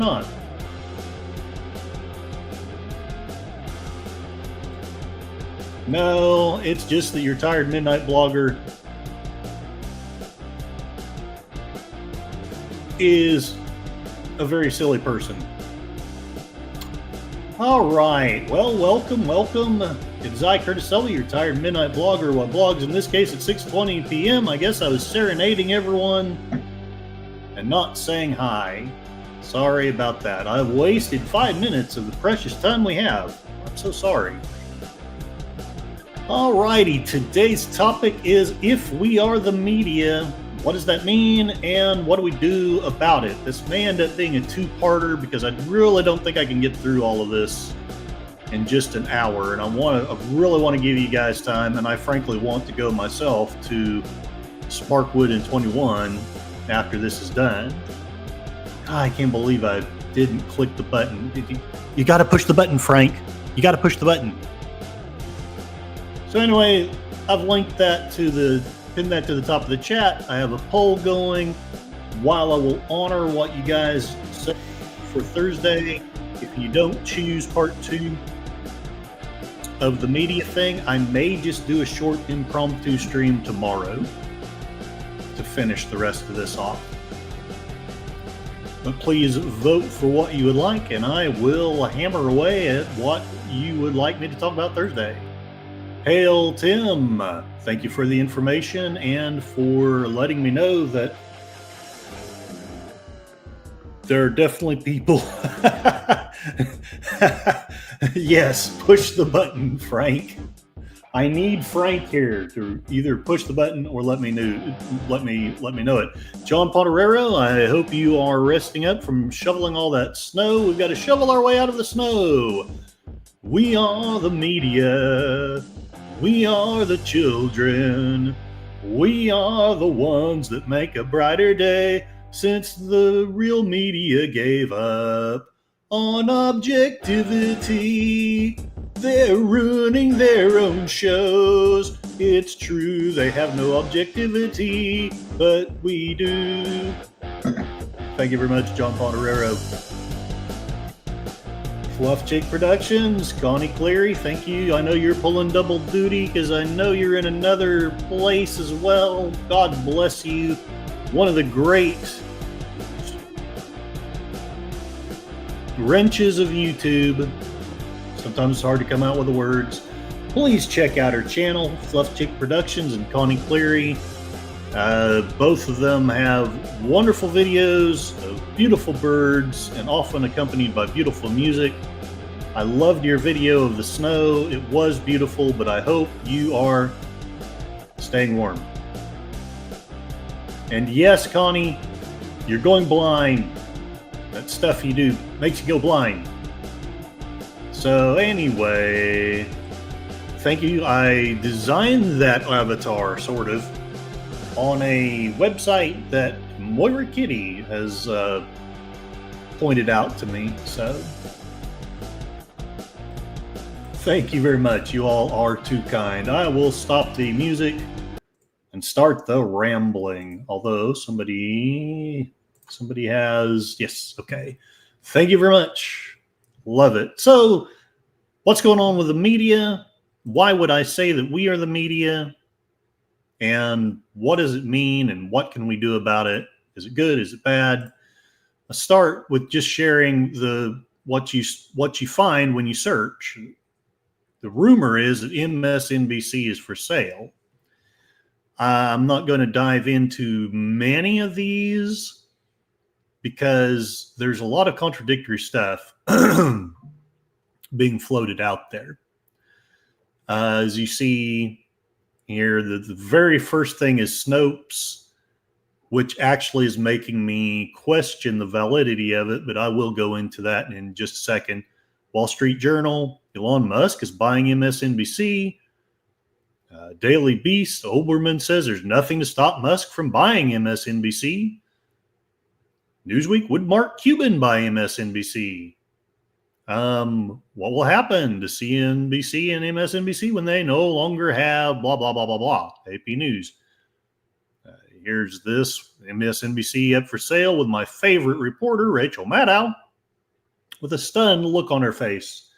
not. No, it's just that your tired midnight blogger is a very silly person. All right, well, welcome. It's I, Curtis Sully, your tired midnight blogger. What blogs in this case at 6:20 p.m. I guess I was serenading everyone and not saying hi. Sorry about that. I've wasted 5 minutes of the precious time we have. I'm so sorry. Alrighty, today's topic is if we are the media, what does that mean and what do we do about it? This may end up being a two-parter because I really don't think I can get through all of this in just an hour, and I really want to give you guys time, and I frankly want to go myself to Sparkwood in 21 after this is done. I can't believe I didn't click the button. You got to push the button, Frank. You got to push the button. So anyway, I've linked that pinned that to the top of the chat. I have a poll going. While I will honor what you guys say for Thursday, if you don't choose part 2 of the media thing, I may just do a short impromptu stream tomorrow to finish the rest of this off. But please vote for what you would like, and I will hammer away at what you would like me to talk about Thursday. Hail Tim, thank you for the information and for letting me know that there are definitely people. Yes, push the button, Frank. I need Frank here to either push the button or let me know it. John Ponterero, I hope you are resting up from shoveling all that snow. We've got to shovel our way out of the snow. We are the media. We are the children. We are the ones that make a brighter day since the real media gave up on objectivity. They're ruining their own shows. It's true, they have no objectivity, but we do. Thank you very much, John Ponterero. Fluff Chick Productions, Connie Cleary, thank you. I know you're pulling double duty because I know you're in another place as well. God bless you. One of the great wrenches of YouTube. Sometimes it's hard to come out with the words. Please check out her channel, Fluff Chick Productions and Connie Cleary. Both of them have wonderful videos of beautiful birds and often accompanied by beautiful music. I loved your video of the snow. It was beautiful, but I hope you are staying warm. And yes, Connie, you're going blind. That stuff you do makes you go blind. So anyway, thank you. I designed that avatar, sort of, on a website that Moira Kitty has pointed out to me. So thank you very much. You all are too kind. I will stop the music and start the rambling. Although somebody has, yes, okay. Thank you very much. Love it. So what's going on with the media? Why would I say that we are the media? And what does it mean? And what can we do about it? Is it good? Is it bad? I start with just sharing what you find when you search. The rumor is that MSNBC is for sale. I'm not going to dive into many of these because there's a lot of contradictory stuff being floated out there. As you see here, the very first thing is Snopes, which actually is making me question the validity of it, but I will go into that in just a second. Wall Street Journal, Elon Musk is buying MSNBC. Daily Beast, Oberman says there's nothing to stop Musk from buying MSNBC. Newsweek, would Mark Cuban buy MSNBC? What will happen to CNBC and MSNBC when they no longer have blah, blah, blah, blah, blah? AP News. Here's this MSNBC up for sale with my favorite reporter, Rachel Maddow. with a stunned look on her face.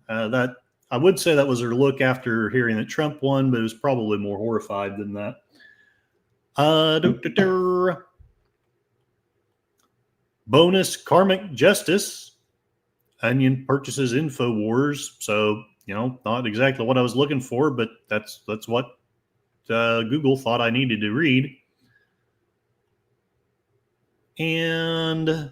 That I would say that was her look after hearing that Trump won, but it was probably more horrified than that. Bonus karmic justice. Onion purchases InfoWars. So, not exactly what I was looking for, but that's what Google thought I needed to read. And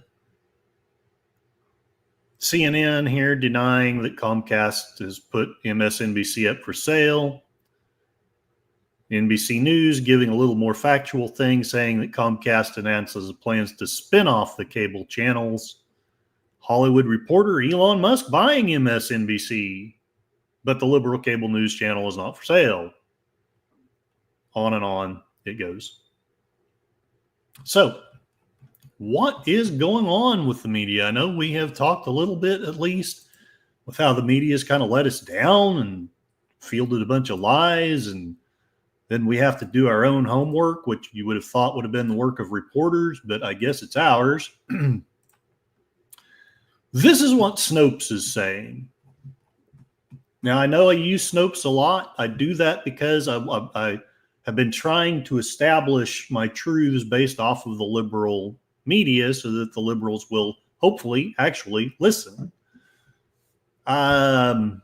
CNN here denying that Comcast has put MSNBC up for sale. NBC News giving a little more factual thing, saying that Comcast announces plans to spin off the cable channels. Hollywood Reporter, Elon Musk buying MSNBC, but the liberal cable news channel is not for sale. On and on it goes. So, what is going on with the media? I know we have talked a little bit, at least, with how the media has kind of let us down and fielded a bunch of lies, and then we have to do our own homework, which you would have thought would have been the work of reporters, but I guess it's ours. This is what Snopes is saying. Now, I know I use Snopes a lot. I do that because I have been trying to establish my truths based off of the liberal media so that the liberals will hopefully actually listen. I'm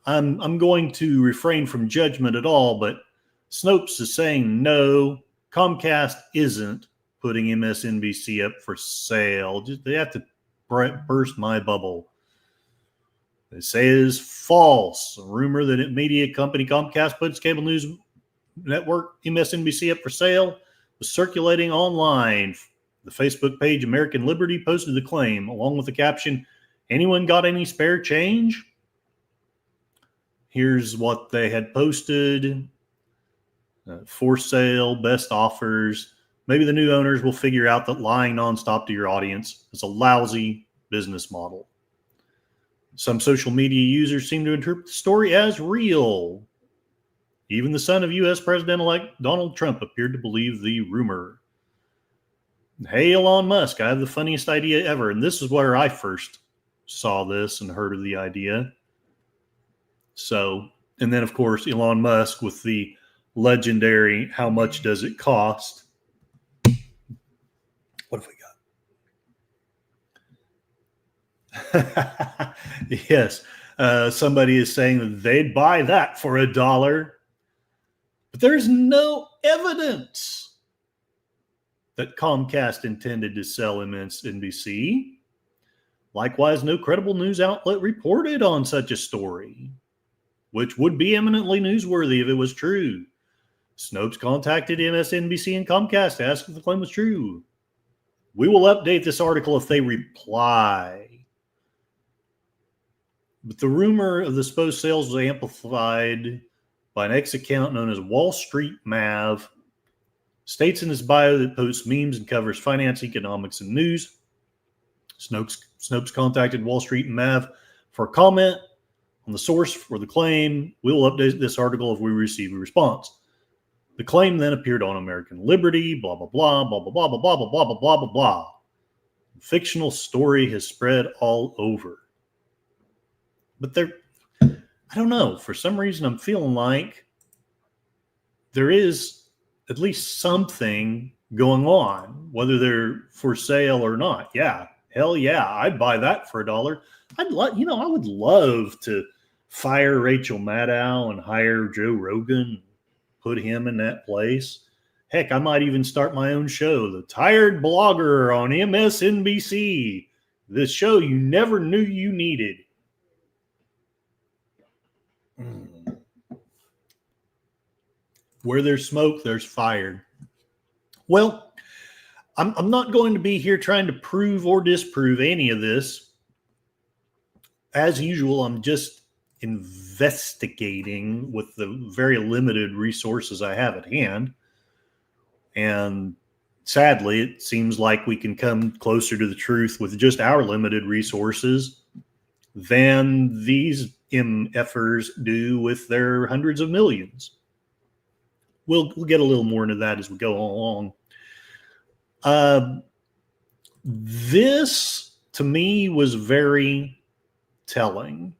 going to refrain from judgment at all, but Snopes is saying no, Comcast isn't putting MSNBC up for sale. They have to burst my bubble. They say it is false. A rumor that media company Comcast puts cable news network MSNBC up for sale was circulating online. The Facebook page American Liberty posted the claim along with the caption, "Anyone got any spare change?" Here's what they had posted. For sale, best offers. Maybe the new owners will figure out that lying nonstop to your audience is a lousy business model. Some social media users seem to interpret the story as real. Even the son of U.S. President-elect Donald Trump appeared to believe the rumor. Hey, Elon Musk, I have the funniest idea ever. And this is where I first saw this and heard of the idea. So, and then, of course, Elon Musk with the legendary, how much does it cost? What have we got? Yes. Somebody is saying that they'd buy that for $1. But there's no evidence that Comcast intended to sell MSNBC. Likewise, no credible news outlet reported on such a story, which would be eminently newsworthy if it was true. Snopes contacted MSNBC and Comcast to ask if the claim was true. We will update this article if they reply. But the rumor of the supposed sales was amplified by an X account known as Wall Street Mav. States in his bio that posts memes and covers finance, economics, and news. Snopes contacted Wall Street Mav for a comment on the source for the claim. We will update this article if we receive a response. The claim then appeared on American Liberty, blah, blah, blah, blah, blah, blah, blah, blah, blah, blah, blah, blah, blah, blah. The fictional story has spread all over. But I don't know. For some reason, I'm feeling like there is at least something going on, whether they're for sale or not. Yeah, hell yeah, I'd buy that for $1. I would love to fire Rachel Maddow and hire Joe Rogan, put him in that place. Heck, I might even start my own show, The Tired Blogger on MSNBC. This show you never knew you needed. Where there's smoke, there's fire. Well, I'm not going to be here trying to prove or disprove any of this. As usual, I'm just investigating with the very limited resources I have at hand. And sadly, it seems like we can come closer to the truth with just our limited resources than these MFers do with their hundreds of millions. We'll get a little more into that as we go along. This to me was very telling.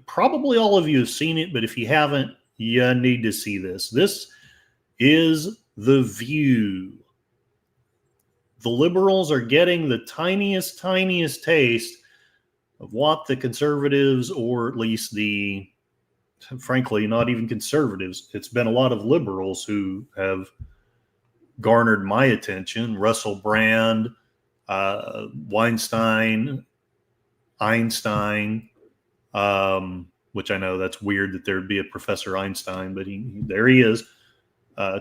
Probably all of you have seen it, but if you haven't, you need to see this. This is The View. The liberals are getting the tiniest taste of what the conservatives, or at least frankly, not even conservatives. It's been a lot of liberals who have garnered my attention. Russell Brand, Weinstein, Einstein, which I know that's weird that there'd be a Professor Einstein, but there he is.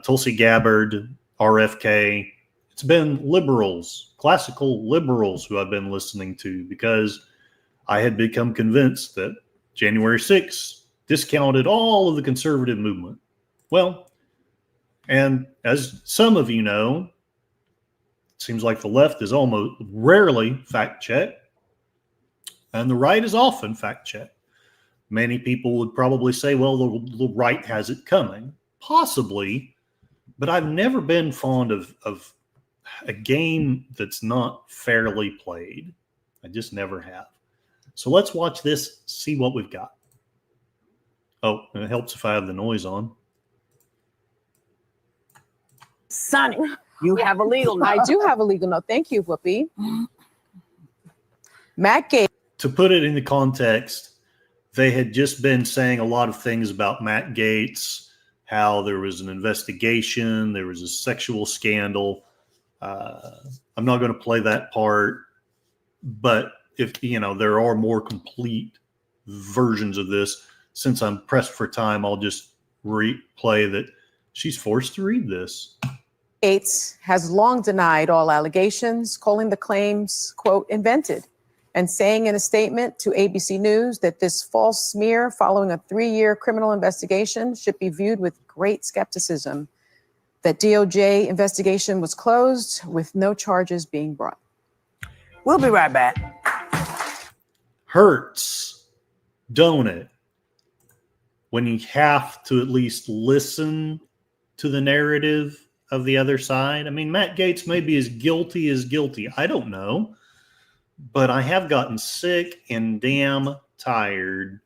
Tulsi Gabbard, RFK. It's been liberals, classical liberals, who I've been listening to because I had become convinced that January 6th discounted all of the conservative movement. Well, and as some of you know, it seems like the left is almost rarely fact-checked, and the right is often fact-checked. Many people would probably say, well, the right has it coming. Possibly, but I've never been fond of a game that's not fairly played. I just never have. So let's watch this, see what we've got. Oh, and it helps if I have the noise on. Sonny, you have a legal note. I do have a legal note. Thank you, Whoopi. Matt Gaetz. To put it into context, they had just been saying a lot of things about Matt Gaetz, how there was an investigation, there was a sexual scandal. I'm not going to play that part, but if there are more complete versions of this, since I'm pressed for time, I'll just replay that she's forced to read this. Gaetz has long denied all allegations, calling the claims, quote, invented, and saying in a statement to ABC News that this false smear following a 3-year criminal investigation should be viewed with great skepticism. That DOJ investigation was closed with no charges being brought. We'll be right back. Hurts, don't it? When you have to at least listen to the narrative of the other side. I mean, Matt Gaetz may be as guilty. I don't know. But I have gotten sick and damn tired.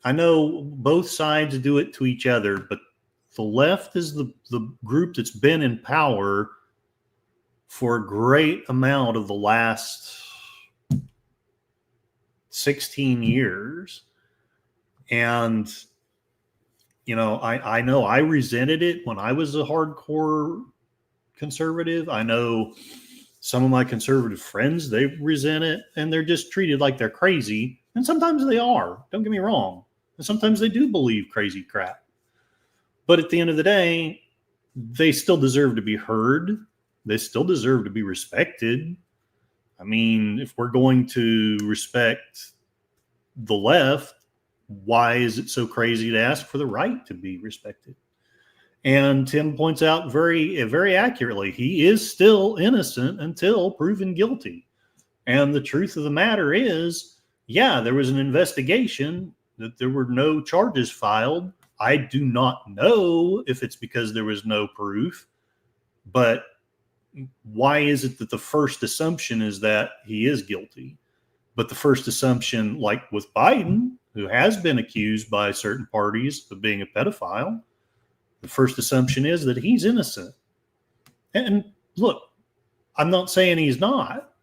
I know both sides do it to each other, but the left is the group that's been in power for a great amount of the last 16 years. And, I know I resented it when I was a hardcore conservative. I know some of my conservative friends, they resent it, and they're just treated like they're crazy. And sometimes they are, don't get me wrong. And sometimes they do believe crazy crap. But at the end of the day, they still deserve to be heard. They still deserve to be respected. I mean, if we're going to respect the left, why is it so crazy to ask for the right to be respected? And Tim points out very, very accurately, he is still innocent until proven guilty. And the truth of the matter is, yeah, there was an investigation, that there were no charges filed. I do not know if it's because there was no proof, but why is it that the first assumption is that he is guilty? But the first assumption, like with Biden, who has been accused by certain parties of being a pedophile, the first assumption is that he's innocent. And look, I'm not saying he's not,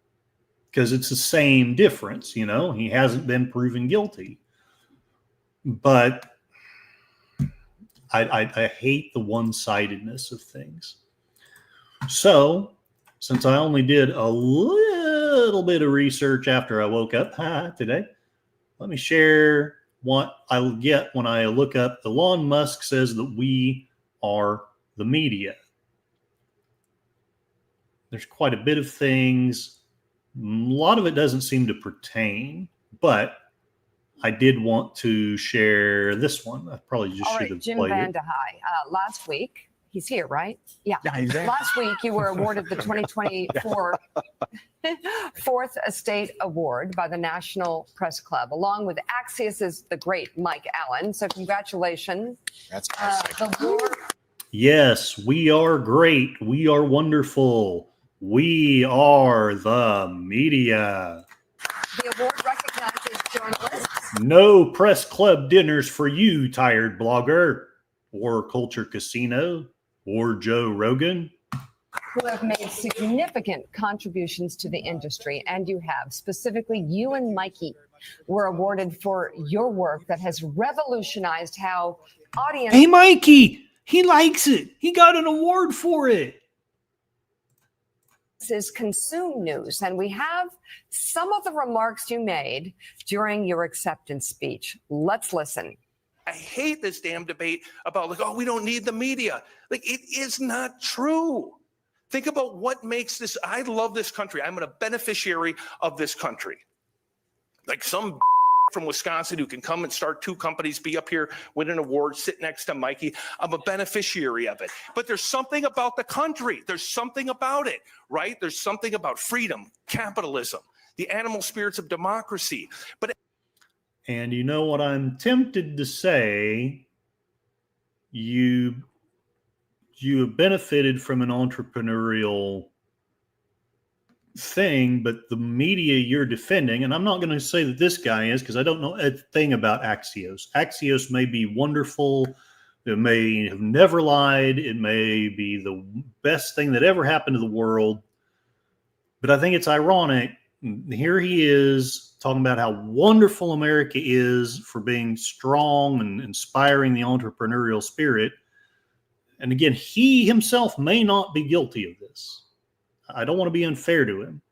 because it's the same difference. He hasn't been proven guilty. But I hate the one-sidedness of things. So, since I only did a little bit of research after I woke up today, let me share what I'll get when I look up Elon Musk says that we are the media. There's quite a bit of things. A lot of it doesn't seem to pertain, but I did want to share this one. I probably just should have Jim played Van it. de High. Last week, he's here, right? Yeah. He's there. Last week, you were awarded the 2024 Fourth Estate Award by the National Press Club, along with Axios's the great Mike Allen. So congratulations. That's awesome. The war. Yes, we are great. We are wonderful. We are the media. The award recognizes journalists. No press club dinners for you, tired blogger, or Culture Casino, or Joe Rogan. Who have made significant contributions to the industry, and you have. Specifically, you and Mikey were awarded for your work that has revolutionized how audiences Hey, Mikey, he likes it. He got an award for it. consume news. And we have some of the remarks you made during your acceptance speech. Let's listen. I hate this damn debate about like, oh, we don't need the media. Like, it is not true. Think about what makes this. I love this country. I'm a beneficiary of this country. Like some from Wisconsin who can come and start 2 companies, be up here, win an award, sit next to Mikey. I'm a beneficiary of it. But there's something about the country. There's something about it, right? There's something about freedom, capitalism, the animal spirits of democracy. But And you know what I'm tempted to say? You have benefited from an entrepreneurial thing, but the media you're defending, and I'm not going to say that this guy is because I don't know a thing about Axios. Axios may be wonderful. It may have never lied. It may be the best thing that ever happened to the world. But I think it's ironic. Here he is talking about how wonderful America is for being strong and inspiring the entrepreneurial spirit. And again, he himself may not be guilty of this. I don't want to be unfair to him.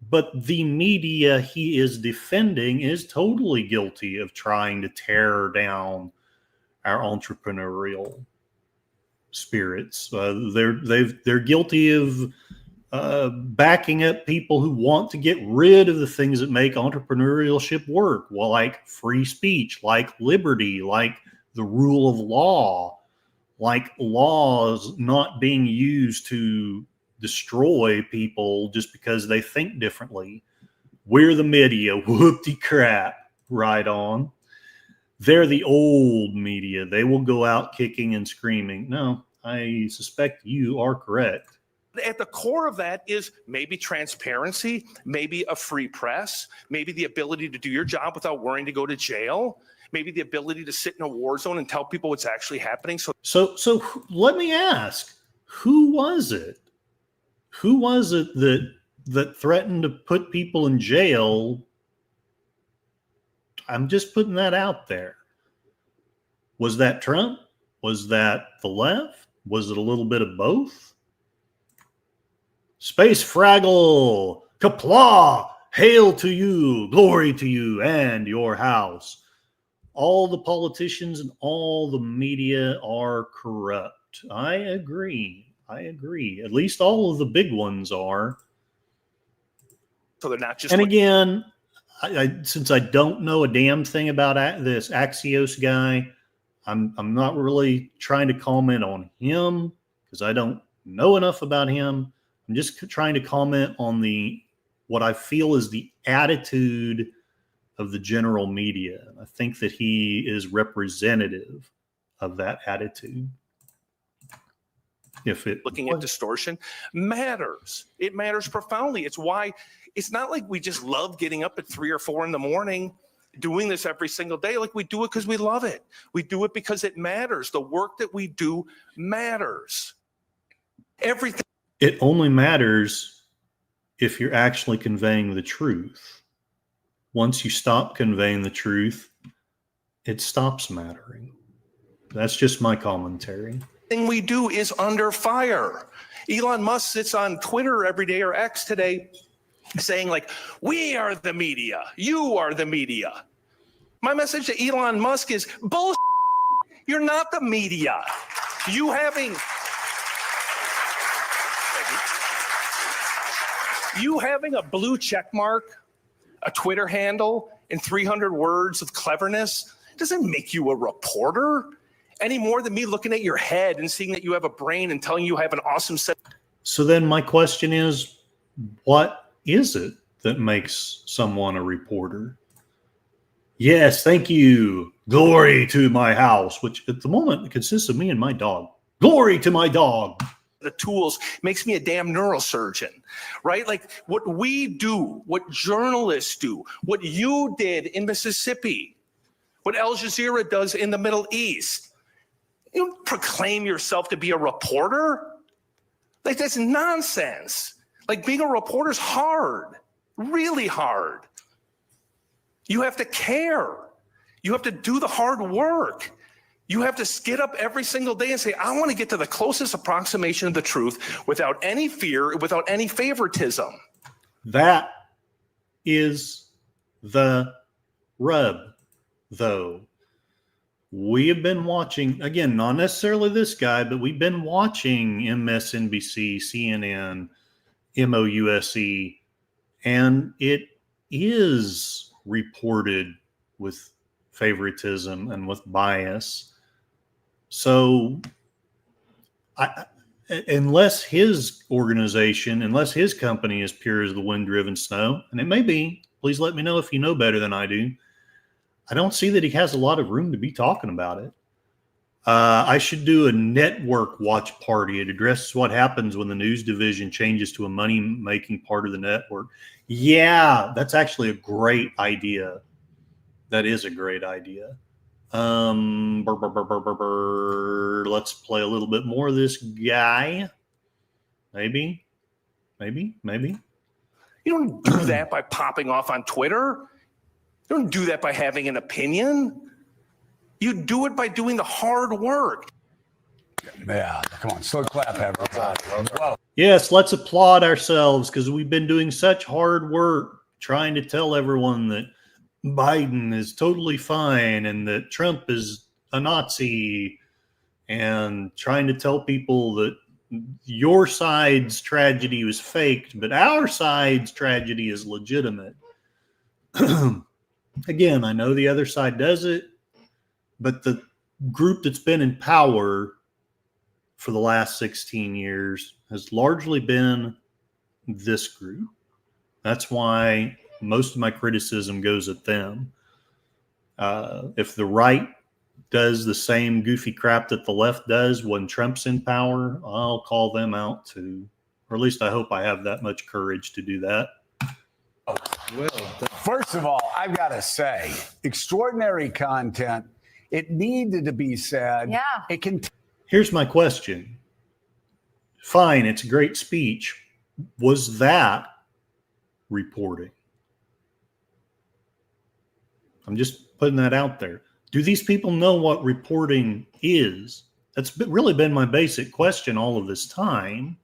But the media he is defending is totally guilty of trying to tear down our entrepreneurial spirits. They're guilty of backing up people who want to get rid of the things that make entrepreneurship work. Well, like free speech, like liberty, like the rule of law, like laws not being used to destroy people just because they think differently. We're the media. Whoopty crap. Right on. They're the old media. They will go out kicking and screaming. No, I suspect you are correct. at the core of that is maybe transparency, maybe a free press, maybe the ability to do your job without worrying to go to jail, maybe the ability to sit in a war zone and tell people what's actually happening. So let me ask, who was it? Who was it that threatened to put people in jail? I'm just putting that out there. Was that Trump? Was that the left? Was it a little bit of both? Space Fraggle, Kapla, hail to you, glory to you and your house. All the politicians and all the media are corrupt. I agree. At least all of the big ones are. So they're not just. And again, since I don't know a damn thing about this Axios guy, I'm not really trying to comment on him because I don't know enough about him. I'm just trying to comment on what I feel is the attitude of the general media. I think that he is representative of that attitude. Looking at distortion matters. It matters profoundly. It's why it's not like we just love getting up at 3 or 4 in the morning doing this every single day. Like, we do it because we love it. We do it because it matters. The work that we do matters. Everything. It only matters if you're actually conveying the truth. Once you stop conveying the truth, it stops mattering. That's just my commentary. Thing we do is under fire. Elon Musk sits on Twitter every day, or X today, saying like, we are the media, you are the media. My message to Elon Musk is bullshit. You're not the media. You having a blue check mark, a Twitter handle, and 300 words of cleverness doesn't make you a reporter any more than me looking at your head and seeing that you have a brain and telling you have an awesome set. So then my question is, what is it that makes someone a reporter? Yes, thank you. Glory to my house, which at the moment consists of me and my dog. Glory to my dog. the tools makes me a damn neurosurgeon, right? Like what we do, what journalists do, what you did in Mississippi, what Al Jazeera does in the Middle East. You don't proclaim yourself to be a reporter. Like that's nonsense. Like being a reporter is hard, really hard. You have to care. You have to do the hard work. You have to get up every single day and say, I want to get to the closest approximation of the truth without any fear, without any favoritism. That is the rub, though. We have been watching, again, not necessarily this guy, but we've been watching MSNBC, CNN, MOUSE, and it is reported with favoritism and with bias. So unless his organization, unless his company is pure as the wind-driven snow, and it may be, please let me know if you know better than I do, I don't see that he has a lot of room to be talking about it. I should do a network watch party. It addresses what happens when the news division changes to a money-making part of the network. Yeah, that's actually a great idea. That is a great idea. Let's play a little bit more of this guy. Maybe. You don't do that by popping off on Twitter. You don't do that by having an opinion. You do it by doing the hard work. Yeah, come on, slow clap, everybody. Whoa. Yes, let's applaud ourselves because we've been doing such hard work trying to tell everyone that Biden is totally fine and that Trump is a Nazi, and trying to tell people that your side's tragedy was faked, but our side's tragedy is legitimate. Again, I know the other side does it, but the group that's been in power for the last 16 years has largely been this group. That's why most of my criticism goes at them. If the right does the same goofy crap that the left does when Trump's in power, I'll call them out too. Or at least I hope I have that much courage to do that. Well, first of all, I've got to say, extraordinary content. It needed to be said. Yeah. It can. Here's my question. Fine, it's a great speech. Was that reporting? I'm just putting that out there. Do these people know what reporting is? That's really been my basic question all of this time.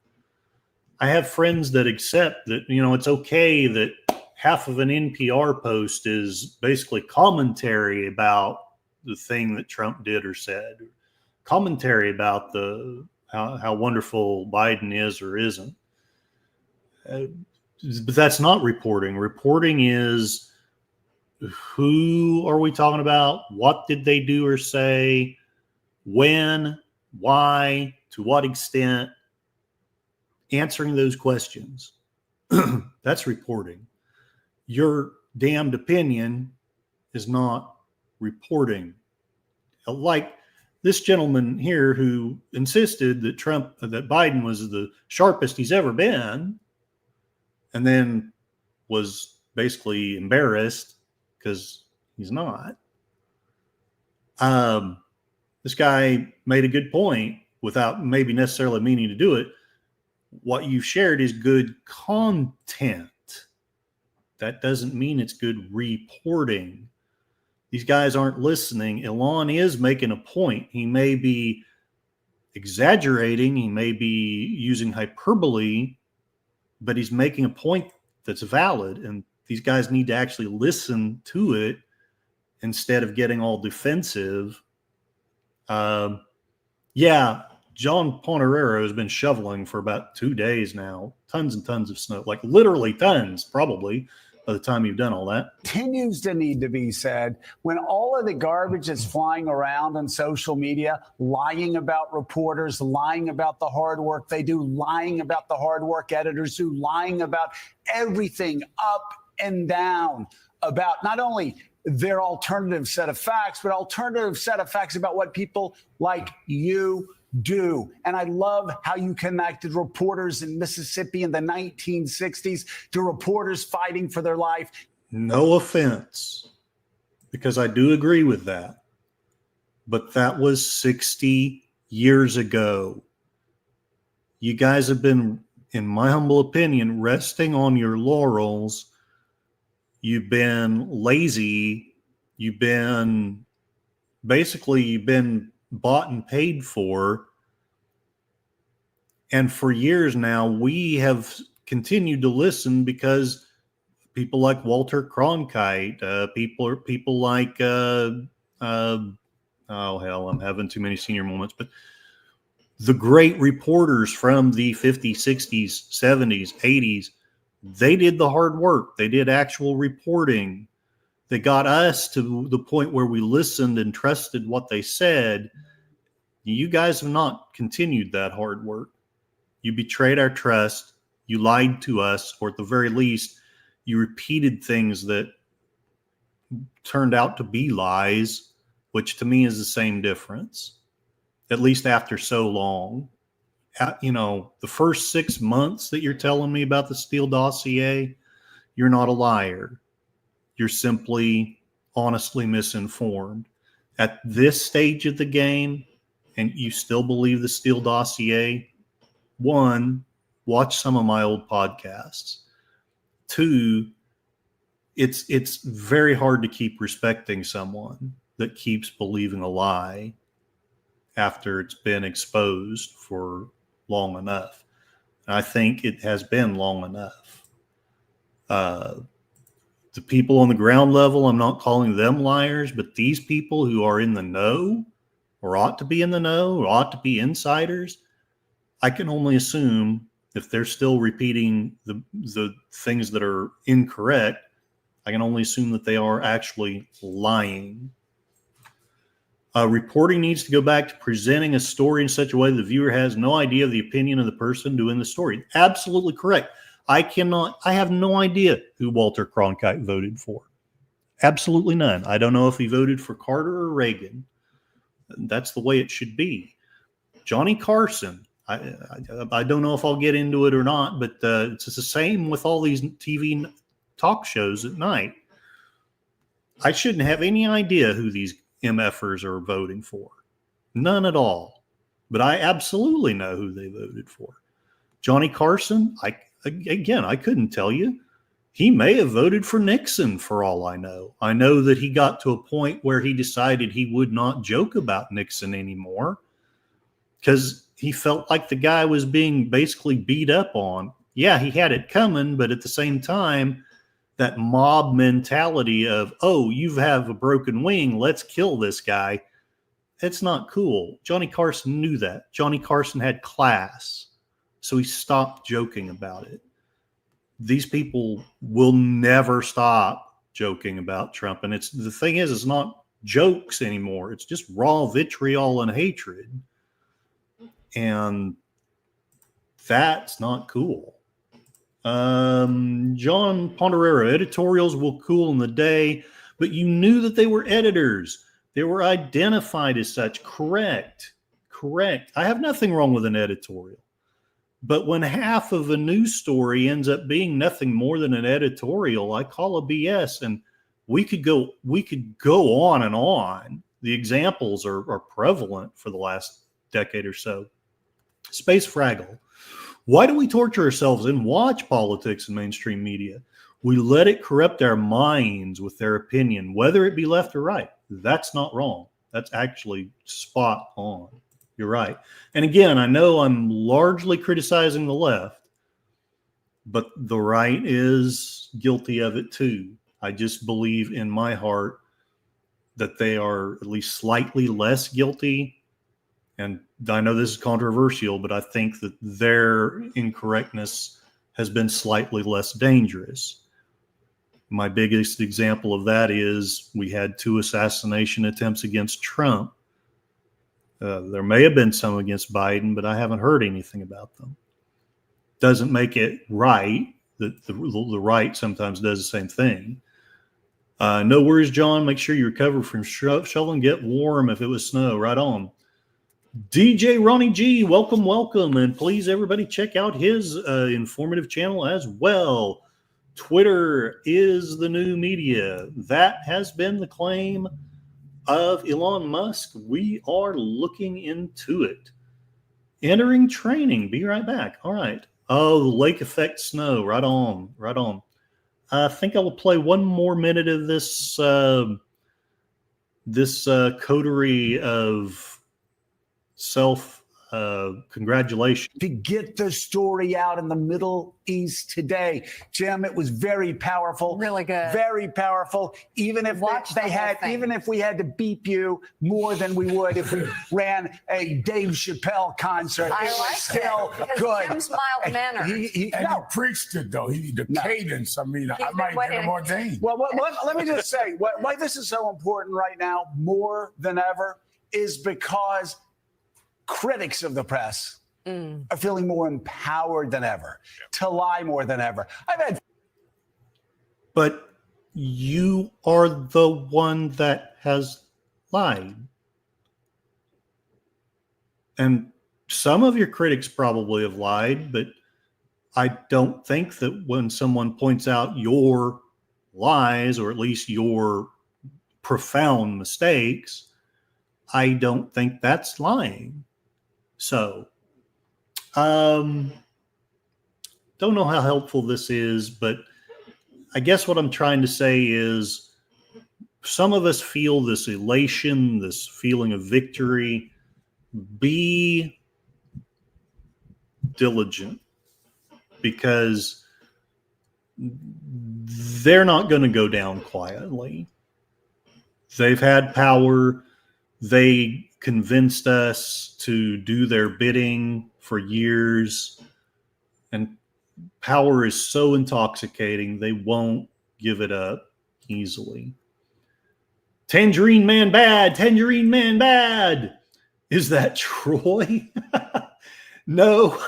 I have friends that accept that, it's okay that half of an NPR post is basically commentary about the thing that Trump did or said, commentary about how wonderful Biden is or isn't. But that's not reporting. Reporting is, who are we talking about? What did they do or say? When? Why? To what extent? Answering those questions. That's reporting. Your damned opinion is not reporting. Like this gentleman here who insisted that Biden was the sharpest he's ever been, and then was basically embarrassed because he's not. This guy made a good point without maybe necessarily meaning to do it. What you've shared is good content. That doesn't mean it's good reporting. These guys aren't listening. Elon is making a point. He may be exaggerating. He may be using hyperbole, but he's making a point that's valid. And these guys need to actually listen to it instead of getting all defensive. Yeah, John Ponterero has been shoveling for about 2 days now. Tons and tons of snow, like literally tons, probably, by the time you've done all that. Continues to need to be said when all of the garbage that's flying around on social media, lying about reporters, lying about the hard work they do, lying about the hard work editors do, lying about everything up and down about not only their alternative set of facts, but alternative set of facts about what people like you do. And I love how you connected reporters in Mississippi in the 1960s to reporters fighting for their life. No offense, because I do agree with that. But that was 60 years ago. You guys have been, in my humble opinion, resting on your laurels. You've been lazy. You've been bought and paid for. And for years now, we have continued to listen because people like Walter Cronkite, people like, oh hell, I'm having too many senior moments, but the great reporters from the 50s, 60s, 70s, 80s, they did the hard work. They did actual reporting. They got us to the point where we listened and trusted what they said. You guys have not continued that hard work. You betrayed our trust. You lied to us, or at the very least, you repeated things that turned out to be lies, which to me is the same difference, at least after so long. The first 6 months that you're telling me about the Steele dossier, you're not a liar. You're simply honestly misinformed. At this stage of the game, and you still believe the Steele dossier, one, watch some of my old podcasts. Two, it's very hard to keep respecting someone that keeps believing a lie after it's been exposed for long enough. And I think it has been long enough. The people on the ground level, I'm not calling them liars, but these people who are in the know, or ought to be in the know, or ought to be insiders, I can only assume if they're still repeating the things that are incorrect, I can only assume that they are actually lying. Reporting needs to go back to presenting a story in such a way that the viewer has no idea of the opinion of the person doing the story. Absolutely correct. I have no idea who Walter Cronkite voted for. Absolutely none. I don't know if he voted for Carter or Reagan. That's the way it should be. Johnny Carson, I don't know if I'll get into it or not, but it's the same with all these TV talk shows at night. I shouldn't have any idea who these MFers are voting for. None at all. But I absolutely know who they voted for. Johnny Carson, I couldn't tell you. He may have voted for Nixon for all I know. I know that he got to a point where he decided he would not joke about Nixon anymore because he felt like the guy was being basically beat up on. Yeah, he had it coming, but at the same time, that mob mentality of, oh, you have a broken wing, let's kill this guy. It's not cool. Johnny Carson knew that. Johnny Carson had class, so he stopped joking about it. These people will never stop joking about Trump. And the thing is, it's not jokes anymore. It's just raw vitriol and hatred. And that's not cool. John Ponderero, editorials will cool in the day, but you knew that they were editors. They were identified as such. Correct. I have nothing wrong with an editorial. But when half of a news story ends up being nothing more than an editorial, I call a BS. And we could go on and on. The examples are prevalent for the last decade or so. Space Fraggle. Why do we torture ourselves and watch politics and mainstream media? We let it corrupt our minds with their opinion, whether it be left or right. That's not wrong. That's actually spot on. You're right. And again, I know I'm largely criticizing the left, but the right is guilty of it too. I just believe in my heart that they are at least slightly less guilty. And I know this is controversial, but I think that their incorrectness has been slightly less dangerous. My biggest example of that is we had 2 assassination attempts against Trump. There may have been some against Biden, but I haven't heard anything about them. Doesn't make it right. That the right sometimes does the same thing. No worries, John. Make sure you recover from shoveling. Get warm if it was snow. Right on. DJ Ronnie G, welcome, welcome. And please, everybody, check out his informative channel as well. Twitter is the new media. That has been the claim of Elon Musk. We are looking into it. Entering training. Be right back. All right. Oh, the lake effect snow. Right on. Right on. I think I will play one more minute of this coterie of congratulations. To get the story out in the Middle East today. Jim, it was very powerful. Really good. Very powerful. Even if even if we had to beep you more than we would if we ran a Dave Chappelle concert. I it like was still it. good. Jim's mild manner. He preached it though. The cadence. I mean, I might get him ordained. Well, let me just say why this is so important right now, more than ever, is because critics of the press are feeling more empowered than ever to lie more than ever. But you are the one that has lied. And some of your critics probably have lied, but I don't think that when someone points out your lies, or at least your profound mistakes, I don't think that's lying. So, don't know how helpful this is, but I guess what I'm trying to say is some of us feel this elation, this feeling of victory. Be diligent, because they're not going to go down quietly. They've had power. They convinced us to do their bidding for years, and power is so intoxicating, they won't give it up easily. Tangerine Man bad, Tangerine Man bad. Is that Troy? No.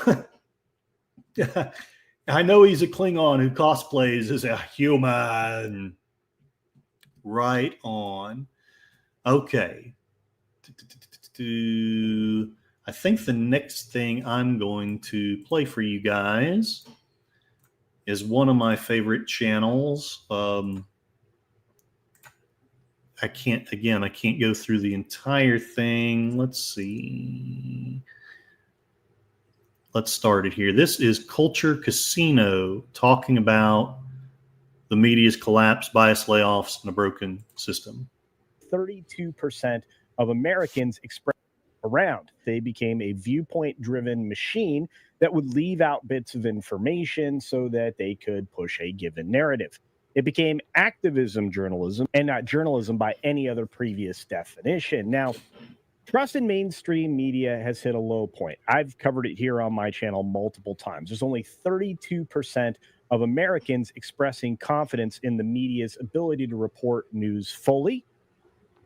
I know he's a Klingon who cosplays as a human. Right on. Okay. I think the next thing I'm going to play for you guys is one of my favorite channels. I can't go through the entire thing. Let's see. Let's start it here. This is Culture Casino, talking about the media's collapse, bias, layoffs, and a broken system. 32% of Americans expressed around. They became a viewpoint-driven machine that would leave out bits of information so that they could push a given narrative. It became activism journalism, and not journalism by any other previous definition. Now, trust in mainstream media has hit a low point. I've covered it here on my channel multiple times. There's only 32% of Americans expressing confidence in the media's ability to report news fully,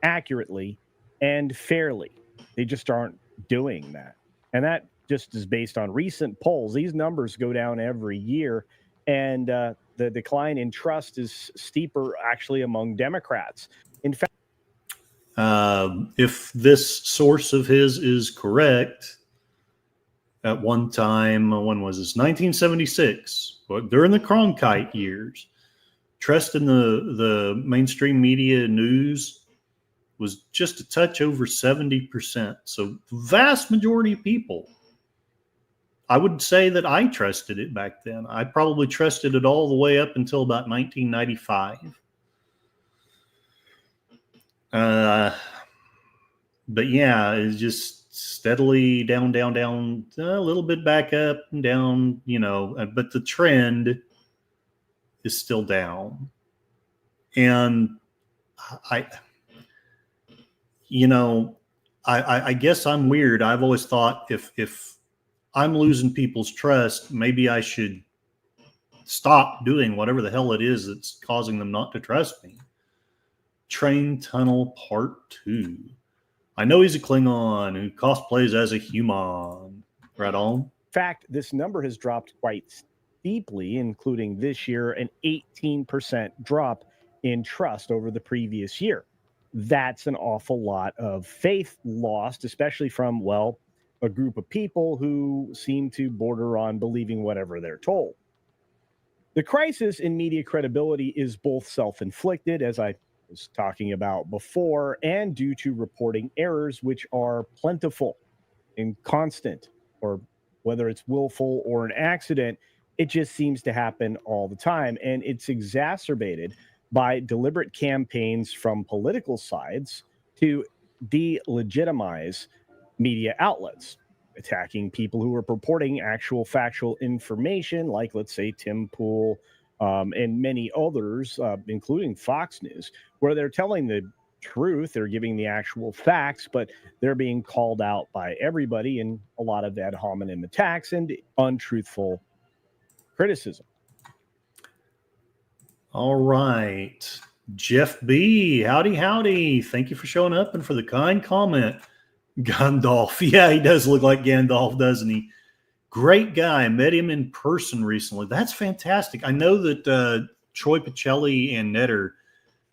accurately, and fairly. They just aren't doing that. And that just is based on recent polls. These numbers go down every year, and the decline in trust is steeper actually among Democrats. In fact, if this source of his is correct, at one time, when was this? 1976, during the Cronkite years, trust in the mainstream media news was just a touch over 70%. So the vast majority of people, I would say that I trusted it back then. I probably trusted it all the way up until about 1995. But yeah, it's just steadily down, a little bit back up and down, but the trend is still down. And I guess I'm weird. I've always thought if I'm losing people's trust, maybe I should stop doing whatever the hell it is that's causing them not to trust me. Train Tunnel Part 2. I know he's a Klingon who cosplays as a human. Right on. In fact, this number has dropped quite steeply, including this year, an 18% drop in trust over the previous year. that's an awful lot of faith lost, especially from, well, a group of people who seem to border on believing whatever they're told. The crisis in media credibility is both self-inflicted, as I was talking about before, and due to reporting errors, which are plentiful and constant, or whether it's willful or an accident, it just seems to happen all the time. And it's exacerbated by deliberate campaigns from political sides to delegitimize media outlets, attacking people who are purporting actual factual information, like, let's say, Tim Pool and many others, including Fox News, where they're telling the truth, they're giving the actual facts, but they're being called out by everybody in a lot of ad hominem attacks and untruthful criticism. All right. Jeff B. Howdy, howdy. Thank you for showing up and for the kind comment. Gandalf. Yeah, he does look like Gandalf, doesn't he? Great guy. Met him in person recently. That's fantastic. I know that Troy Pacelli and Netter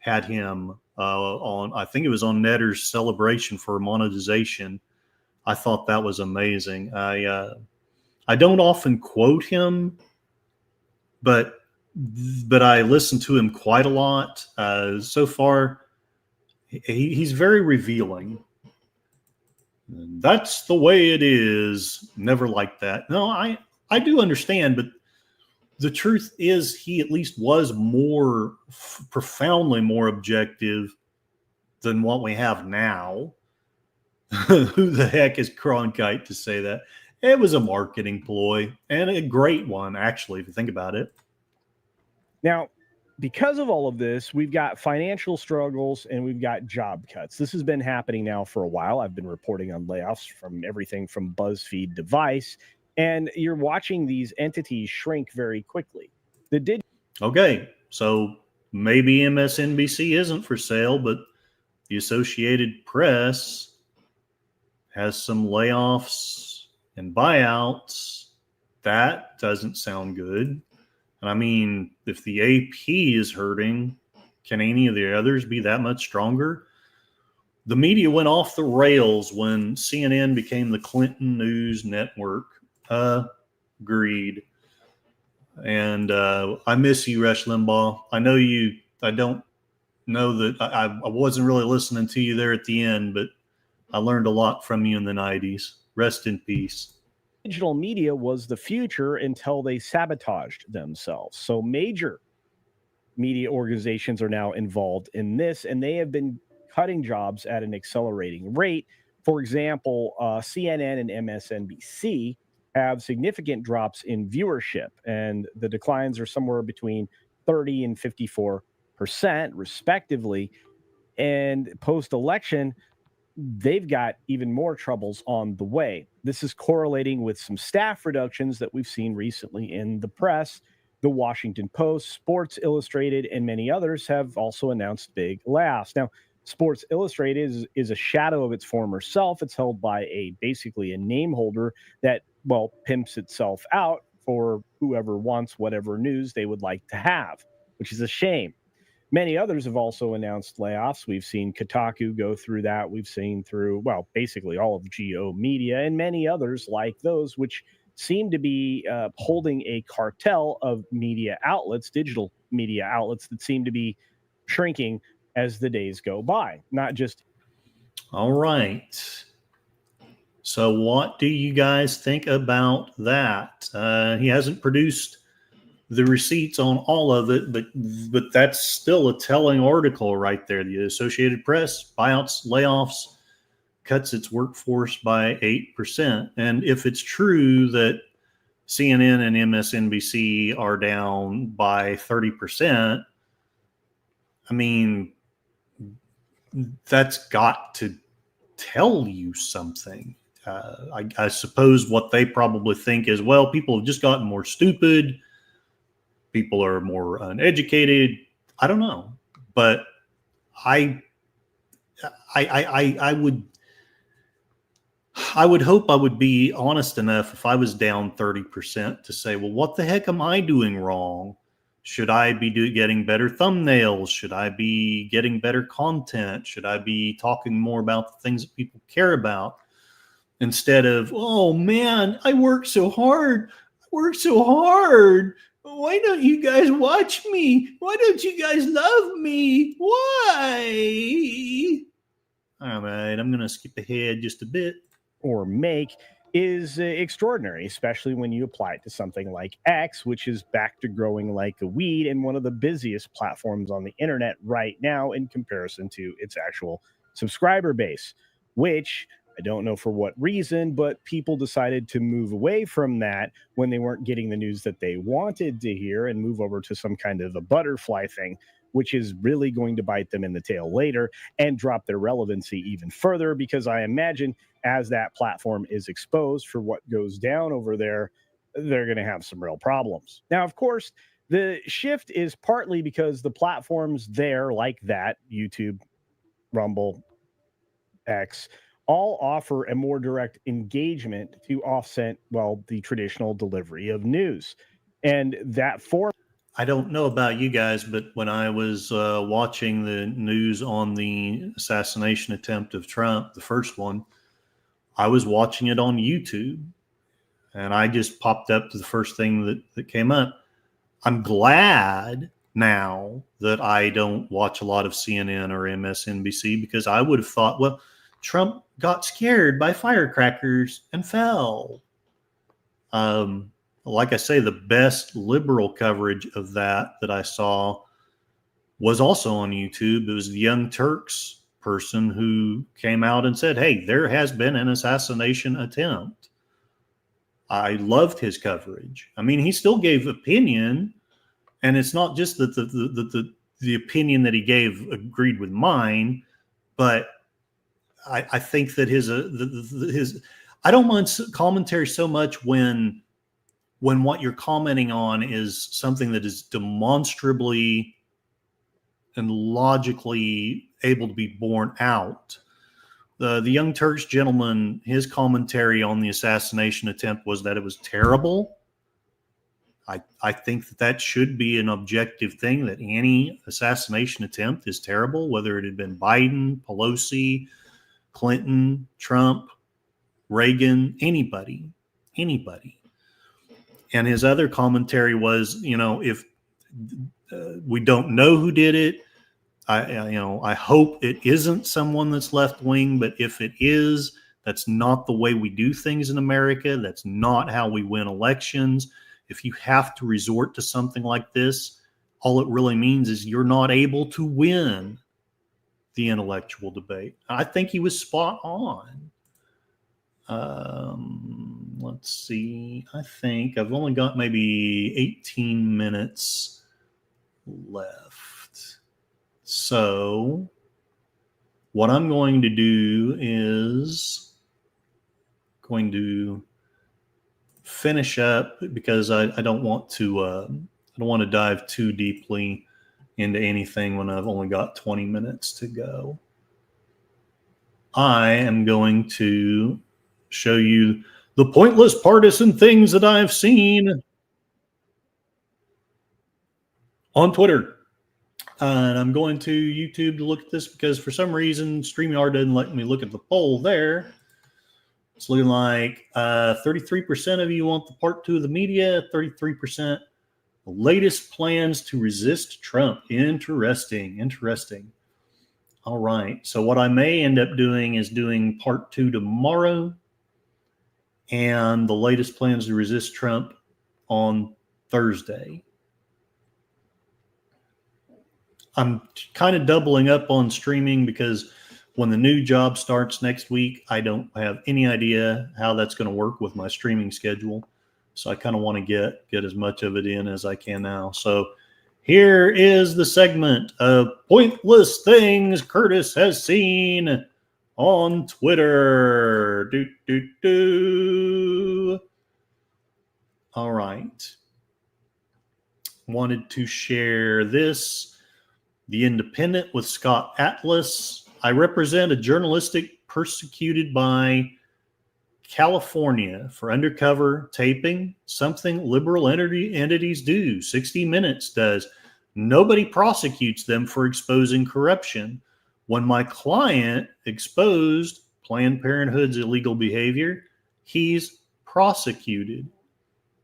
had him on, I think it was on Netter's celebration for monetization. I thought that was amazing. I don't often quote him, but I listen to him quite a lot. So far, he's very revealing. That's the way it is. Never like that. No, I do understand, but the truth is he at least was more profoundly more objective than what we have now. Who the heck is Cronkite to say that? It was a marketing ploy, and a great one, actually, if you think about it. Now, because of all of this, we've got financial struggles and we've got job cuts. This has been happening now for a while. I've been reporting on layoffs from everything from BuzzFeed to Vice, and you're watching these entities shrink very quickly. Okay, so maybe MSNBC isn't for sale, but the Associated Press has some layoffs and buyouts. That doesn't sound good. And I mean, if the AP is hurting, can any of the others be that much stronger? The media went off the rails when CNN became the Clinton News Network. Agreed. And I miss you, Rush Limbaugh. I know you. I don't know that I wasn't really listening to you there at the end, but I learned a lot from you in the 90s. Rest in peace. Digital media was the future until they sabotaged themselves. So major media organizations are now involved in this, and they have been cutting jobs at an accelerating rate. For example, CNN and MSNBC have significant drops in viewership, and the declines are somewhere between 30 and 54%, respectively. And post-election, they've got even more troubles on the way. This is correlating with some staff reductions that we've seen recently in the press. The Washington Post, Sports Illustrated, and many others have also announced big layoffs. Now, Sports Illustrated is a shadow of its former self. It's held by basically a name holder that, well, pimps itself out for whoever wants whatever news they would like to have, which is a shame. Many others have also announced layoffs. We've seen Kotaku go through that. We've seen through, well, basically all of Geo Media and many others like those, which seem to be holding a cartel of media outlets, digital media outlets that seem to be shrinking as the days go by. Not just. All right. So what do you guys think about that? He hasn't produced the receipts on all of it, but that's still a telling article right there. The Associated Press, buyouts, layoffs, cuts its workforce by 8%. And if it's true that CNN and MSNBC are down by 30%, I mean, that's got to tell you something. I suppose what they probably think is, well, people have just gotten more stupid. People are more uneducated. I don't know, but I would hope I would be honest enough if I was down 30% to say, well, what the heck am I doing wrong Should I be getting better thumbnails? Should I be getting better content? Should I be talking more about the things that people care about? Instead of, oh man, I work so hard. I work so hard. Why don't you guys watch me? Why don't you guys love me? Why? All right, I'm going to skip ahead just a bit. Or make is extraordinary, especially when you apply it to something like X, which is back to growing like a weed and one of the busiest platforms on the internet right now in comparison to its actual subscriber base, which I don't know for what reason, but people decided to move away from that when they weren't getting the news that they wanted to hear and move over to some kind of a butterfly thing, which is really going to bite them in the tail later and drop their relevancy even further, because I imagine as that platform is exposed for what goes down over there, they're going to have some real problems. Now, of course, the shift is partly because the platforms there like that, YouTube, Rumble, X, all offer a more direct engagement to offset, well, the traditional delivery of news. And that form. I don't know about you guys, but when I was watching the news on the assassination attempt of Trump, the first one, I was watching it on YouTube, and I just popped up to the first thing that came up. I'm glad now that I don't watch a lot of CNN or MSNBC, because I would have thought, well, Trump got scared by firecrackers and fell. Like I say, the best liberal coverage of that I saw was also on YouTube. It was the Young Turks person who came out and said, hey, there has been an assassination attempt. I loved his coverage. I mean, he still gave opinion, and it's not just that the opinion that he gave agreed with mine, but I think that his I don't mind commentary so much when what you're commenting on is something that is demonstrably and logically able to be borne out. The Young Turks gentleman, his commentary on the assassination attempt was that it was terrible. I think that should be an objective thing, that any assassination attempt is terrible, whether it had been Biden, Pelosi, Clinton, Trump, Reagan, anybody. And his other commentary was, if we don't know who did it, I hope it isn't someone that's left wing, but if it is, that's not the way we do things in America. That's not how we win elections. If you have to resort to something like this, all it really means is you're not able to win the intellectual debate. I think he was spot on. Let's see. I think I've only got maybe 18 minutes left. So what I'm going to do is going to finish up, because I don't want to dive too deeply into anything when I've only got 20 minutes to go. I am going to show you the pointless partisan things that I've seen on Twitter. And I'm going to YouTube to look at this because for some reason StreamYard doesn't let me look at the poll there. It's looking like 33% of you want the part 2 of the media, 33% the latest plans to resist Trump. Interesting. All right. So what I may end up doing is doing part 2 tomorrow, and the latest plans to resist Trump on Thursday. I'm kind of doubling up on streaming because when the new job starts next week, I don't have any idea how that's going to work with my streaming schedule. So I kind of want to get as much of it in as I can now. So here is the segment of pointless things Curtis has seen on Twitter. All right. Wanted to share this. The Independent with Scott Atlas. I represent a journalistic persecuted by California for undercover taping, something liberal entities do. 60 Minutes does. Nobody prosecutes them for exposing corruption. When my client exposed Planned Parenthood's illegal behavior, he's prosecuted.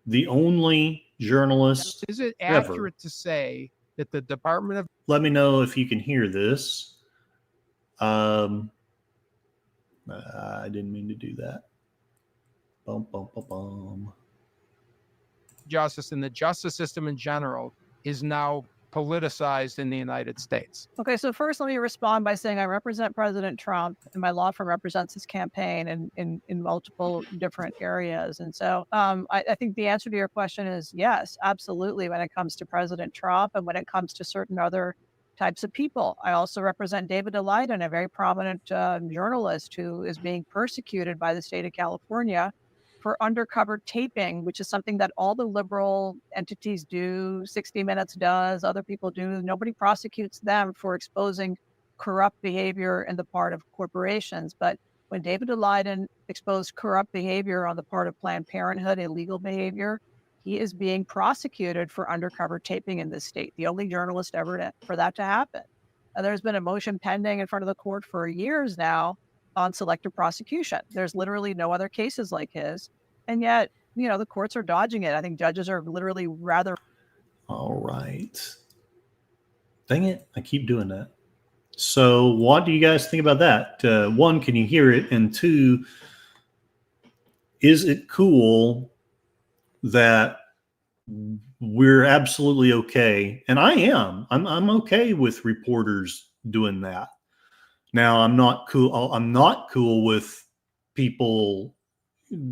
The only journalist Is it ever. accurate to say that the Department of Let me know if you can hear this. I didn't mean to do that. Bum, bum, bum, bum. Justice and the justice system in general is now politicized in the United States? Okay, so first let me respond by saying I represent President Trump, and my law firm represents his campaign in multiple different areas. And so I think the answer to your question is yes, absolutely, when it comes to President Trump and when it comes to certain other types of people. I also represent David Daleiden, a very prominent journalist who is being persecuted by the state of California for undercover taping, which is something that all the liberal entities do, 60 Minutes does, other people do. Nobody prosecutes them for exposing corrupt behavior on the part of corporations. But when David Daleiden exposed corrupt behavior on the part of Planned Parenthood, illegal behavior, he is being prosecuted for undercover taping in this state, the only journalist ever for that to happen. And there's been a motion pending in front of the court for years now on selective prosecution. There's literally no other cases like his. And yet, the courts are dodging it. I think judges are literally rather. All right. Dang it. I keep doing that. So what do you guys think about that? One, can you hear it? And two, is it cool that we're absolutely okay? And I am. I'm okay with reporters doing that. Now, I'm not cool with people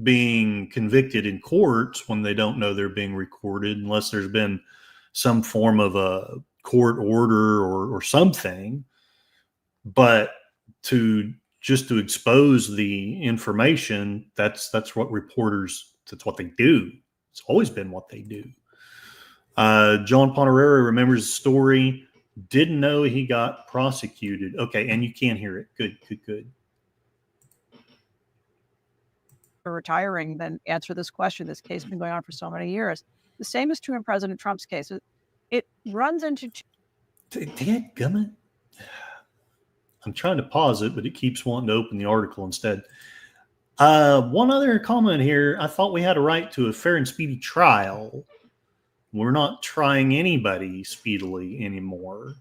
being convicted in courts when they don't know they're being recorded, unless there's been some form of a court order or something. But to expose the information, that's what reporters, that's what they do. It's always been what they do. John Ponerera remembers the story. Didn't know he got prosecuted. Okay, and you can't hear it. Good. For retiring, then answer this question. This case has been going on for so many years. The same is true in President Trump's case. It runs into. Dadgummit. I'm trying to pause it, but it keeps wanting to open the article instead. One other comment here. I thought we had a right to a fair and speedy trial. We're not trying anybody speedily anymore.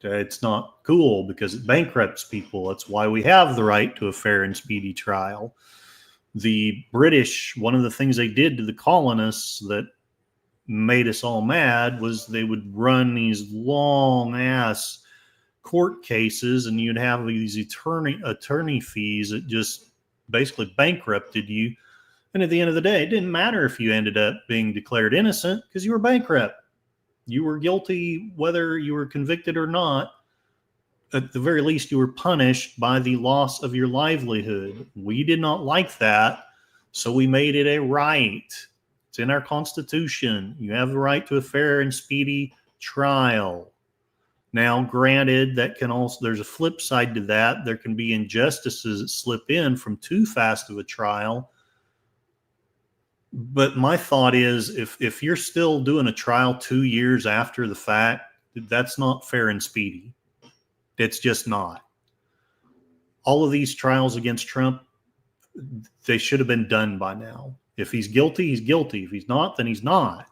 It's not cool because it bankrupts people. That's why we have the right to a fair and speedy trial. The British, one of the things they did to the colonists that made us all mad was they would run these long ass court cases, and you'd have these attorney fees that just basically bankrupted you. And at the end of the day, it didn't matter if you ended up being declared innocent because you were bankrupt. You were guilty whether you were convicted or not. At the very least, you were punished by the loss of your livelihood. We did not like that, so we made it a right. It's in our Constitution. You have the right to a fair and speedy trial. Now, granted, there's a flip side to that. There can be injustices that slip in from too fast of a trial. But my thought is, if you're still doing a trial 2 years after the fact, that's not fair and speedy. It's just not. All of these trials against Trump, they should have been done by now. If he's guilty, he's guilty. If he's not, then he's not.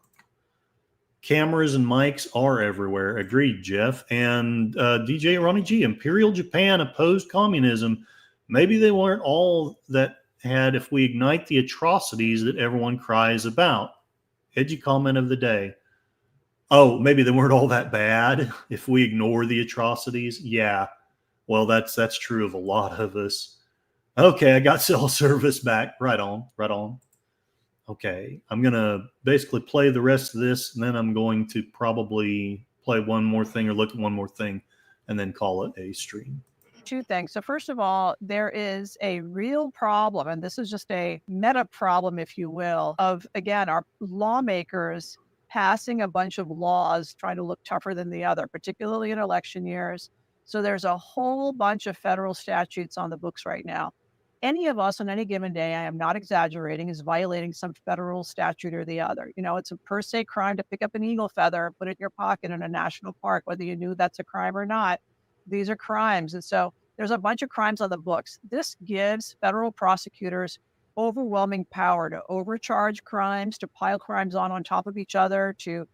Cameras and mics are everywhere. Agreed, Jeff. And DJ Ronnie G, Imperial Japan opposed communism. Maybe they weren't all that had if we ignite the atrocities that everyone cries about. Edgy comment of the day. Oh, maybe they weren't all that bad if we ignore the atrocities. Yeah. Well, that's true of a lot of us. Okay, I got cell service back. Right on. Okay, I'm going to basically play the rest of this, and then I'm going to probably play one more thing or look at one more thing and then call it a stream. Two things. So first of all, there is a real problem, and this is just a meta problem, if you will, of, again, our lawmakers passing a bunch of laws trying to look tougher than the other, particularly in election years. So there's a whole bunch of federal statutes on the books right now any of us on any given day, I am not exaggerating, is violating some federal statute or the other. It's a per se crime to pick up an eagle feather and put it in your pocket in a national park, whether you knew that's a crime or not. These are crimes. And so there's a bunch of crimes on the books. This gives federal prosecutors overwhelming power to overcharge crimes, to pile crimes on top of each other, to,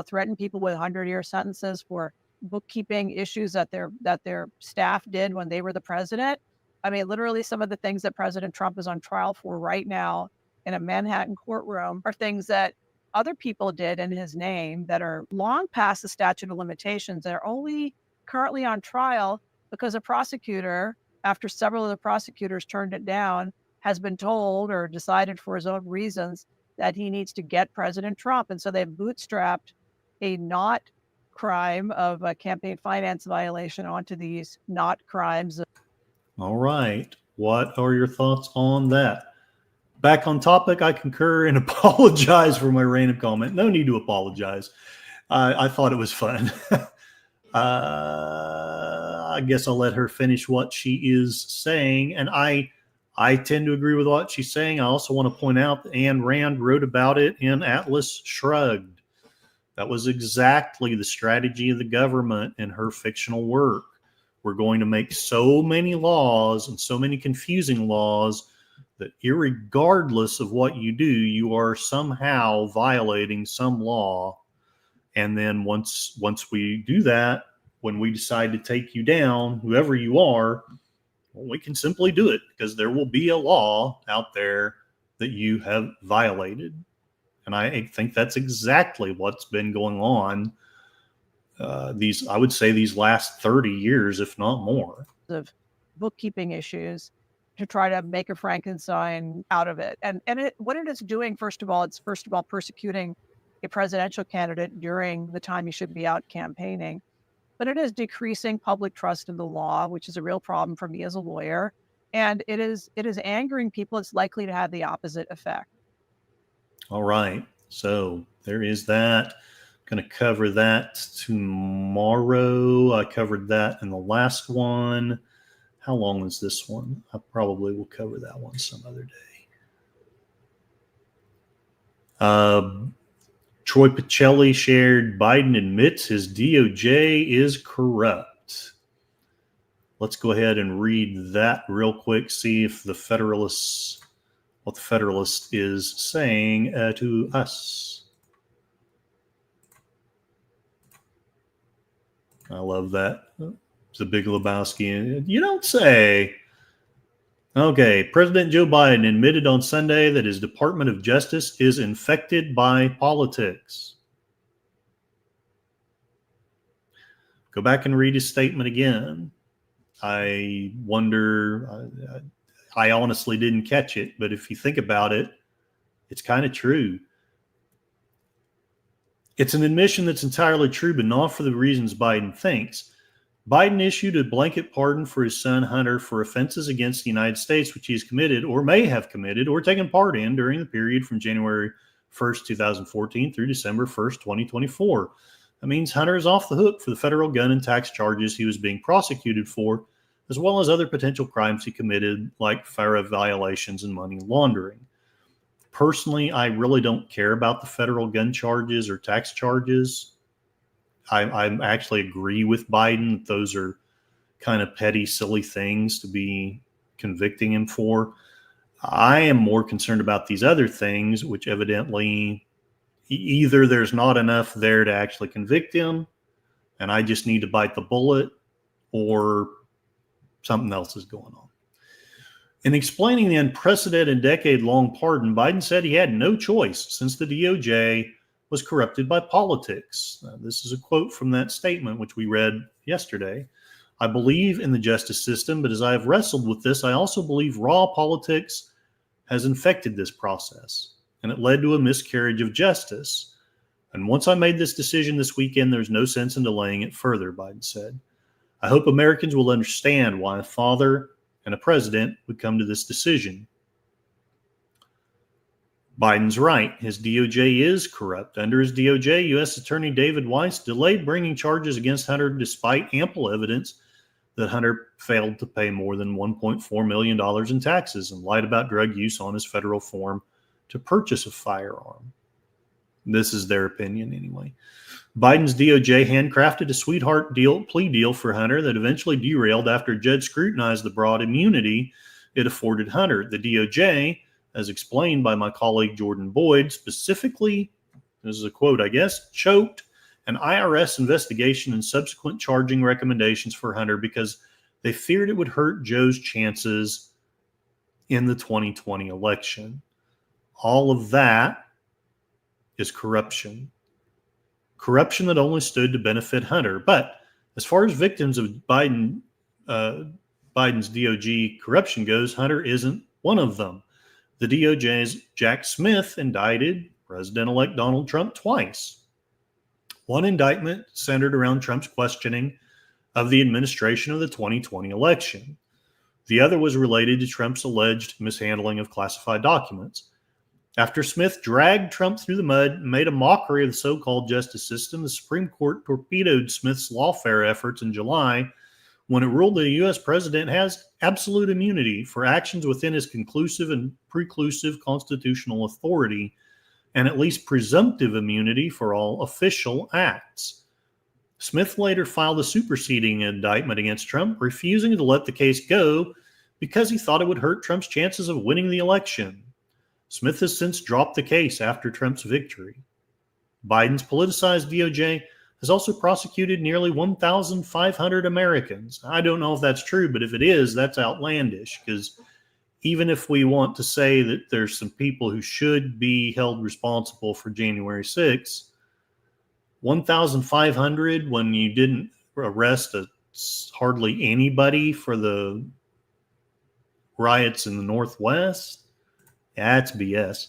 threaten people with 100-year sentences for bookkeeping issues that their staff did when they were the president. I mean, literally some of the things that President Trump is on trial for right now in a Manhattan courtroom are things that other people did in his name that are long past the statute of limitations. They're only currently on trial because a prosecutor, after several of the prosecutors turned it down, has been told or decided for his own reasons that he needs to get President Trump. And so they've bootstrapped a not crime of a campaign finance violation onto these not crimes. All right. What are your thoughts on that? Back on topic, I concur and apologize for my random comment. No need to apologize. I thought it was fun. I guess I'll let her finish what she is saying. And I tend to agree with what she's saying. I also want to point out that Ayn Rand wrote about it in Atlas Shrugged. That was exactly the strategy of the government in her fictional work. We're going to make so many laws and so many confusing laws that irregardless of what you do, you are somehow violating some law. And then once we do that, when we decide to take you down, whoever you are, well, we can simply do it because there will be a law out there that you have violated. And I think that's exactly what's been going on I would say these last 30 years, if not more. Of bookkeeping issues to try to make a Frankenstein out of it. And what it is doing, first of all, it's persecuting a presidential candidate during the time he should be out campaigning. But it is decreasing public trust in the law, which is a real problem for me as a lawyer. And it is angering people. It's likely to have the opposite effect. All right. So there is that. Going to cover that tomorrow. I covered that in the last one. How long is this one? I probably will cover that one some other day. Troy Pacelli shared Biden admits his DOJ is corrupt. Let's go ahead and read that real quick. See if what the Federalist is saying to us. I love that. It's a Big Lebowski. You don't say. Okay. President Joe Biden admitted on Sunday that his Department of Justice is infected by politics. Go back and read his statement again. I wonder, I honestly didn't catch it, but if you think about it, it's kind of true. It's an admission that's entirely true, but not for the reasons Biden thinks. Biden issued a blanket pardon for his son Hunter for offenses against the United States, which he has committed or may have committed or taken part in during the period from January 1st, 2014 through December 1st, 2024. That means Hunter is off the hook for the federal gun and tax charges he was being prosecuted for, as well as other potential crimes he committed, like FARA violations and money laundering. Personally, I really don't care about the federal gun charges or tax charges. I actually agree with Biden that those are kind of petty, silly things to be convicting him for. I am more concerned about these other things, which evidently either there's not enough there to actually convict him, and I just need to bite the bullet, or something else is going on. In explaining the unprecedented decade-long pardon, Biden said he had no choice since the DOJ was corrupted by politics. This is a quote from that statement, which we read yesterday. I believe in the justice system, but as I have wrestled with this, I also believe raw politics has infected this process, and it led to a miscarriage of justice. And once I made this decision this weekend, there's no sense in delaying it further, Biden said. I hope Americans will understand why a father and a president would come to this decision. Biden's right. His DOJ is corrupt. Under his DOJ, U.S. Attorney David Weiss delayed bringing charges against Hunter despite ample evidence that Hunter failed to pay more than $1.4 million in taxes and lied about drug use on his federal form to purchase a firearm. This is their opinion anyway. Biden's DOJ handcrafted a sweetheart plea deal for Hunter that eventually derailed after a judge scrutinized the broad immunity it afforded Hunter. The DOJ, as explained by my colleague Jordan Boyd, specifically, this is a quote, I guess, choked an IRS investigation and subsequent charging recommendations for Hunter because they feared it would hurt Joe's chances in the 2020 election. All of that is corruption. Corruption that only stood to benefit Hunter. But as far as victims of Biden's DOJ corruption goes, Hunter isn't one of them. The DOJ's Jack Smith indicted President-elect Donald Trump twice. One indictment centered around Trump's questioning of the administration of the 2020 election. The other was related to Trump's alleged mishandling of classified documents. After Smith dragged Trump through the mud and made a mockery of the so-called justice system, the Supreme Court torpedoed Smith's lawfare efforts in July when it ruled that a U.S. president has absolute immunity for actions within his conclusive and preclusive constitutional authority and at least presumptive immunity for all official acts. Smith later filed a superseding indictment against Trump, refusing to let the case go because he thought it would hurt Trump's chances of winning the election. Smith has since dropped the case after Trump's victory. Biden's politicized DOJ has also prosecuted nearly 1,500 Americans. I don't know if that's true, but if it is, that's outlandish, because even if we want to say that there's some people who should be held responsible for January 6th, 1,500 when you didn't arrest hardly anybody for the riots in the Northwest, that's BS.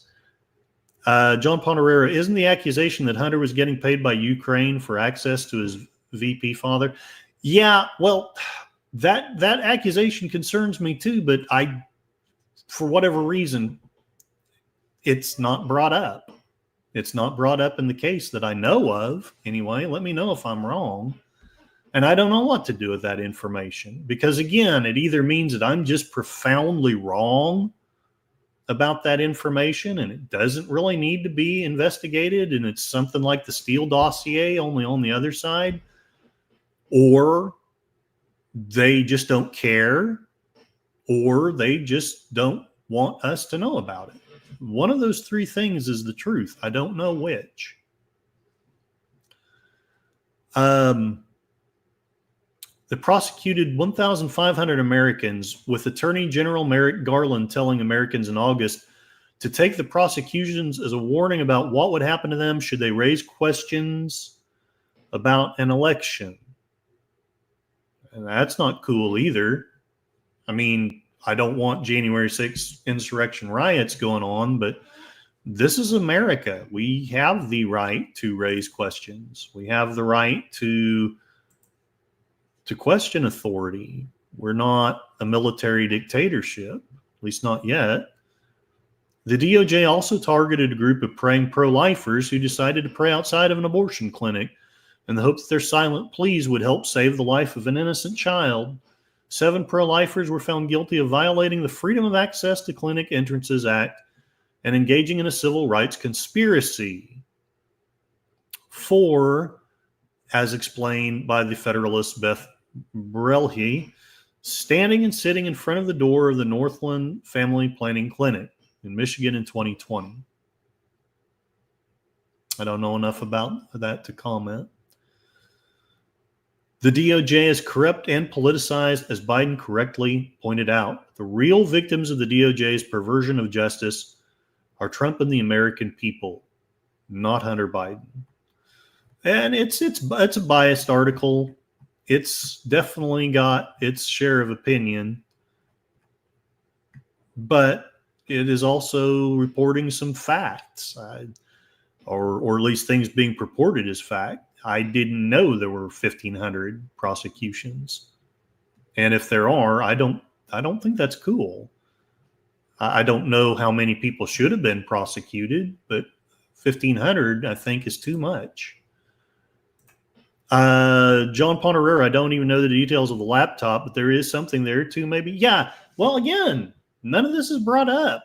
John Ponderera, isn't the accusation that Hunter was getting paid by Ukraine for access to his VP father? Yeah, well, that accusation concerns me too, but for whatever reason, it's not brought up. It's not brought up in the case that I know of. Anyway, let me know if I'm wrong. And I don't know what to do with that information because, again, it either means that I'm just profoundly wrong about that information and it doesn't really need to be investigated and it's something like the Steele dossier, only on the other side, or they just don't care, or they just don't want us to know about it. One of those three things is the truth. I don't know which. The prosecuted 1,500 Americans, with Attorney General Merrick Garland telling Americans in August to take the prosecutions as a warning about what would happen to them should they raise questions about an election. And that's not cool either. I mean, I don't want January 6th insurrection riots going on, but this is America. We have the right to raise questions. We have the right to question authority. We're not a military dictatorship, at least not yet. The DOJ also targeted a group of praying pro-lifers who decided to pray outside of an abortion clinic in the hope that their silent pleas would help save the life of an innocent child. 7 pro-lifers were found guilty of violating the Freedom of Access to Clinic Entrances Act and engaging in a civil rights conspiracy. 4, as explained by the Federalist Beth Brelhe, standing and sitting in front of the door of the Northland Family Planning Clinic in Michigan in 2020. I don't know enough about that to comment. The DOJ is corrupt and politicized, as Biden correctly pointed out. The real victims of the DOJ's perversion of justice are Trump and the American people, not Hunter Biden. And it's a biased article. It's definitely got its share of opinion, but it is also reporting some facts, or at least things being purported as fact. I didn't know there were 1,500 prosecutions, and if there are, I don't think that's cool. I don't know how many people should have been prosecuted, but 1,500 I think is too much. John Ponderera, I don't even know the details of the laptop, but there is something there too, maybe. Yeah. Well, again, none of this is brought up.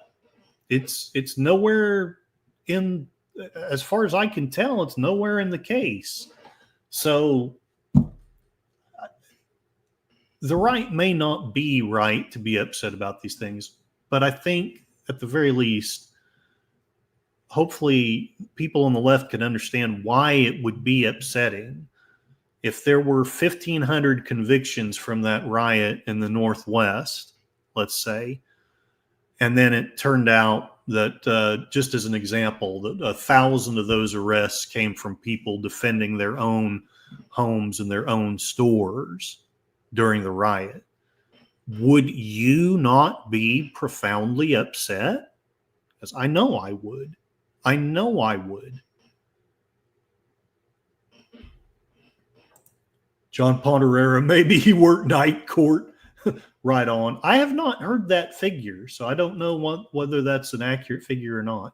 It's nowhere in, as far as I can tell, it's nowhere in the case. So the right may not be right to be upset about these things, but I think at the very least, hopefully people on the left can understand why it would be upsetting if there were 1,500 convictions from that riot in the Northwest, let's say, and then it turned out that, just as an example, that 1,000 of those arrests came from people defending their own homes and their own stores during the riot. Would you not be profoundly upset? Because I know I would. I know I would. John Ponderera, maybe he worked night court. Right on. I have not heard that figure, so I don't know whether that's an accurate figure or not.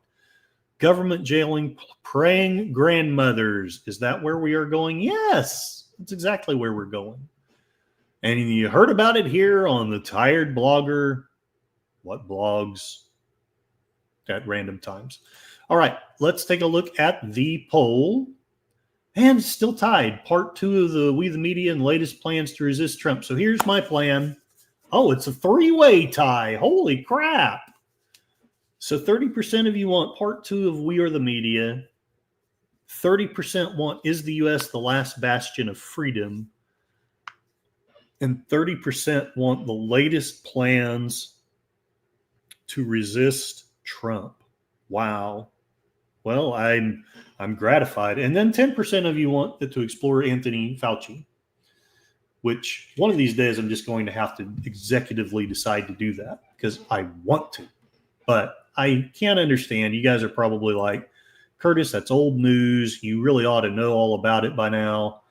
Government jailing praying grandmothers. Is that where we are going? Yes, that's exactly where we're going. And you heard about it here on the Tired Blogger. What blogs? At random times. All right, let's take a look at the poll. And it's still tied. Part 2 of the We the Media and latest plans to resist Trump. So here's my plan. Oh, it's a 3-way tie. Holy crap. So 30% of you want part 2 of We Are the Media. 30% want Is the U.S. the Last Bastion of Freedom? And 30% want the latest plans to resist Trump. Wow. Well, I'm gratified. And then 10% of you want to explore Anthony Fauci, which one of these days I'm just going to have to executively decide to do that because I want to. But I can't understand. You guys are probably like, Curtis, that's old news. You really ought to know all about it by now.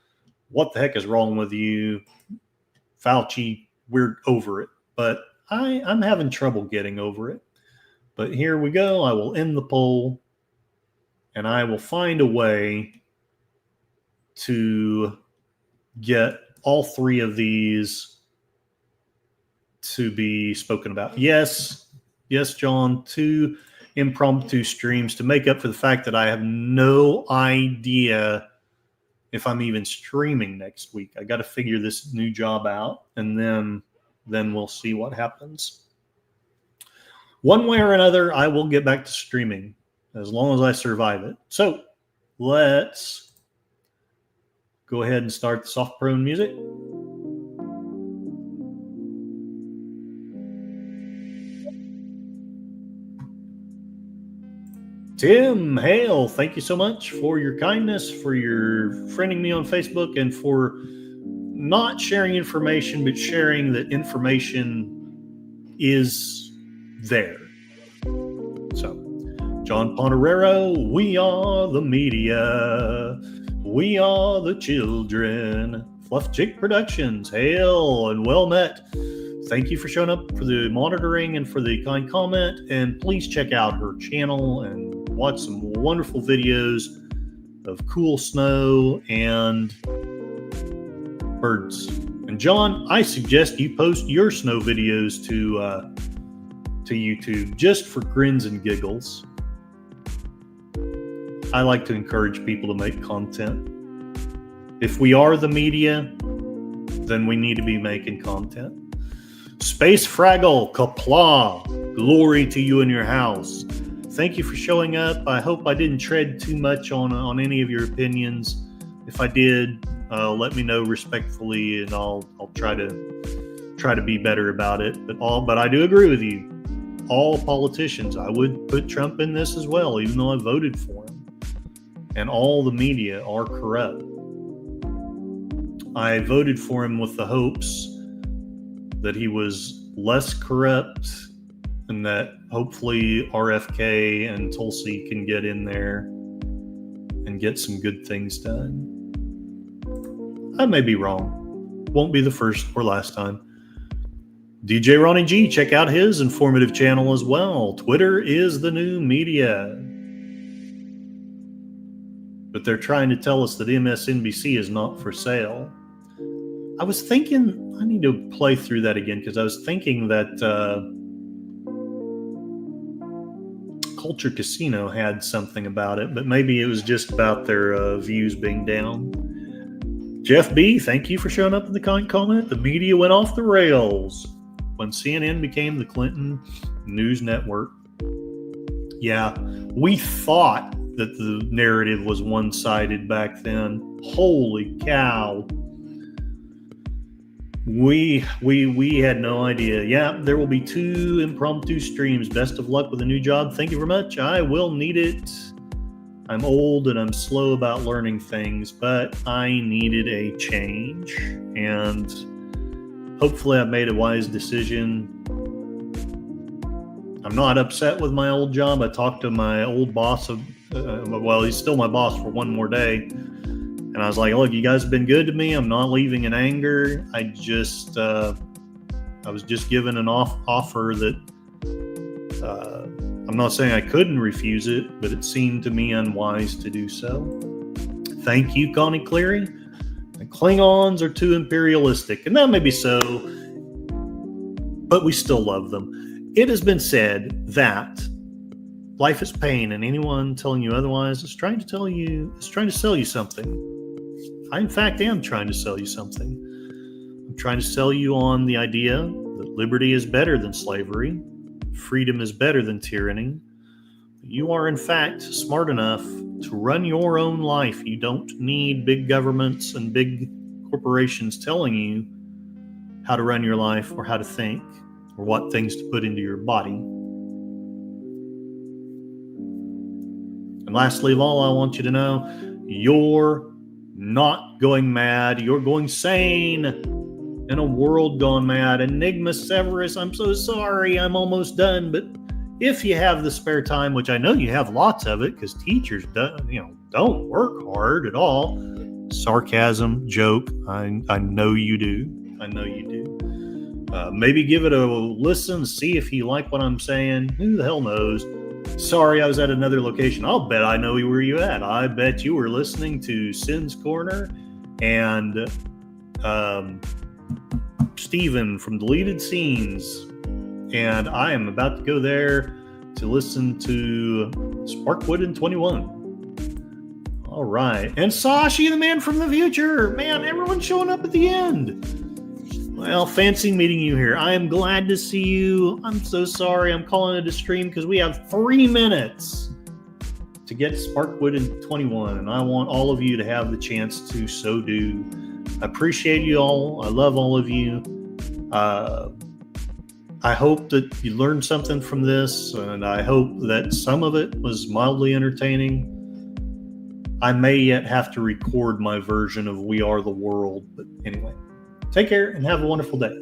What the heck is wrong with you? Fauci, we're over it. But I'm having trouble getting over it. But here we go. I will end the poll. And I will find a way to get all 3 of these to be spoken about. Yes, John, 2 impromptu streams to make up for the fact that I have no idea if I'm even streaming next week. I got to figure this new job out, and then we'll see what happens. One way or another, I will get back to streaming as long as I survive it. So let's go ahead and start the soft prone music. Tim Hale, thank you so much for your kindness, for your friending me on Facebook, and for not sharing information, but sharing that information is there. So, John Ponderero, we are the media. We are the children. Fluff Chick Productions, hail and well met. Thank you for showing up for the monitoring and for the kind comment. And please check out her channel and watch some wonderful videos of cool snow and birds. And John, I suggest you post your snow videos to YouTube just for grins and giggles. I like to encourage people to make content. If we are the media, then we need to be making content. Space Fraggle, Kapla, glory to you and your house. Thank you for showing up. I hope I didn't tread too much on any of your opinions. If I did, let me know respectfully, and I'll try to be better about it. But I do agree with you. All politicians, I would put Trump in this as well, even though I voted for him. And all the media are corrupt. I voted for him with the hopes that he was less corrupt and that hopefully RFK and Tulsi can get in there and get some good things done. I may be wrong. Won't be the first or last time. DJ Ronnie G, check out his informative channel as well. Twitter is the new media. but they're trying to tell us that MSNBC is not for sale. I was thinking, I need to play through that again, because I was thinking that Culture Casino had something about it, but maybe it was just about their views being down. Jeff B., thank you for showing up in the comment. The media went off the rails when CNN became the Clinton News Network. Yeah, we thought that the narrative was one-sided back then. Holy cow. We had no idea. Yeah, there will be 2 impromptu streams. Best of luck with a new job. Thank you very much. I will need it. I'm old and I'm slow about learning things, but I needed a change. And hopefully I made a wise decision. I'm not upset with my old job. I talked to my old boss. Well, he's still my boss for one more day. And I was like, look, you guys have been good to me. I'm not leaving in anger. I was just given an offer that I'm not saying I couldn't refuse it, but it seemed to me unwise to do so. Thank you, Connie Cleary. The Klingons are too imperialistic, and that may be so, but we still love them. It has been said that life is pain, and anyone telling you otherwise is trying to sell you something. I, in fact, am trying to sell you something. I'm trying to sell you on the idea that liberty is better than slavery, freedom is better than tyranny. You are, in fact, smart enough to run your own life. You don't need big governments and big corporations telling you how to run your life or how to think or what things to put into your body. And lastly of all, I want you to know, you're not going mad. You're going sane in a world gone mad. Enigma Severus, I'm so sorry. I'm almost done. But if you have the spare time, which I know you have lots of it because teachers don't work hard at all. Sarcasm, joke. I know you do. I know you do. Maybe give it a listen, see if you like what I'm saying. Who the hell knows? Sorry, I was at another location. I'll bet I know where you at. I bet you were listening to Sin's Corner and Steven from Deleted Scenes. And I am about to go there to listen to Sparkwood and 21. All right. And Sashi, the man from the future. Man, everyone's showing up at the end. Well, fancy meeting you here. I am glad to see you. I'm so sorry. I'm calling it a stream because we have 3 minutes to get Sparkwood and 21. And I want all of you to have the chance to so do. I appreciate you all. I love all of you. I hope that you learned something from this, and I hope that some of it was mildly entertaining. I may yet have to record my version of We Are the World, but anyway, take care and have a wonderful day.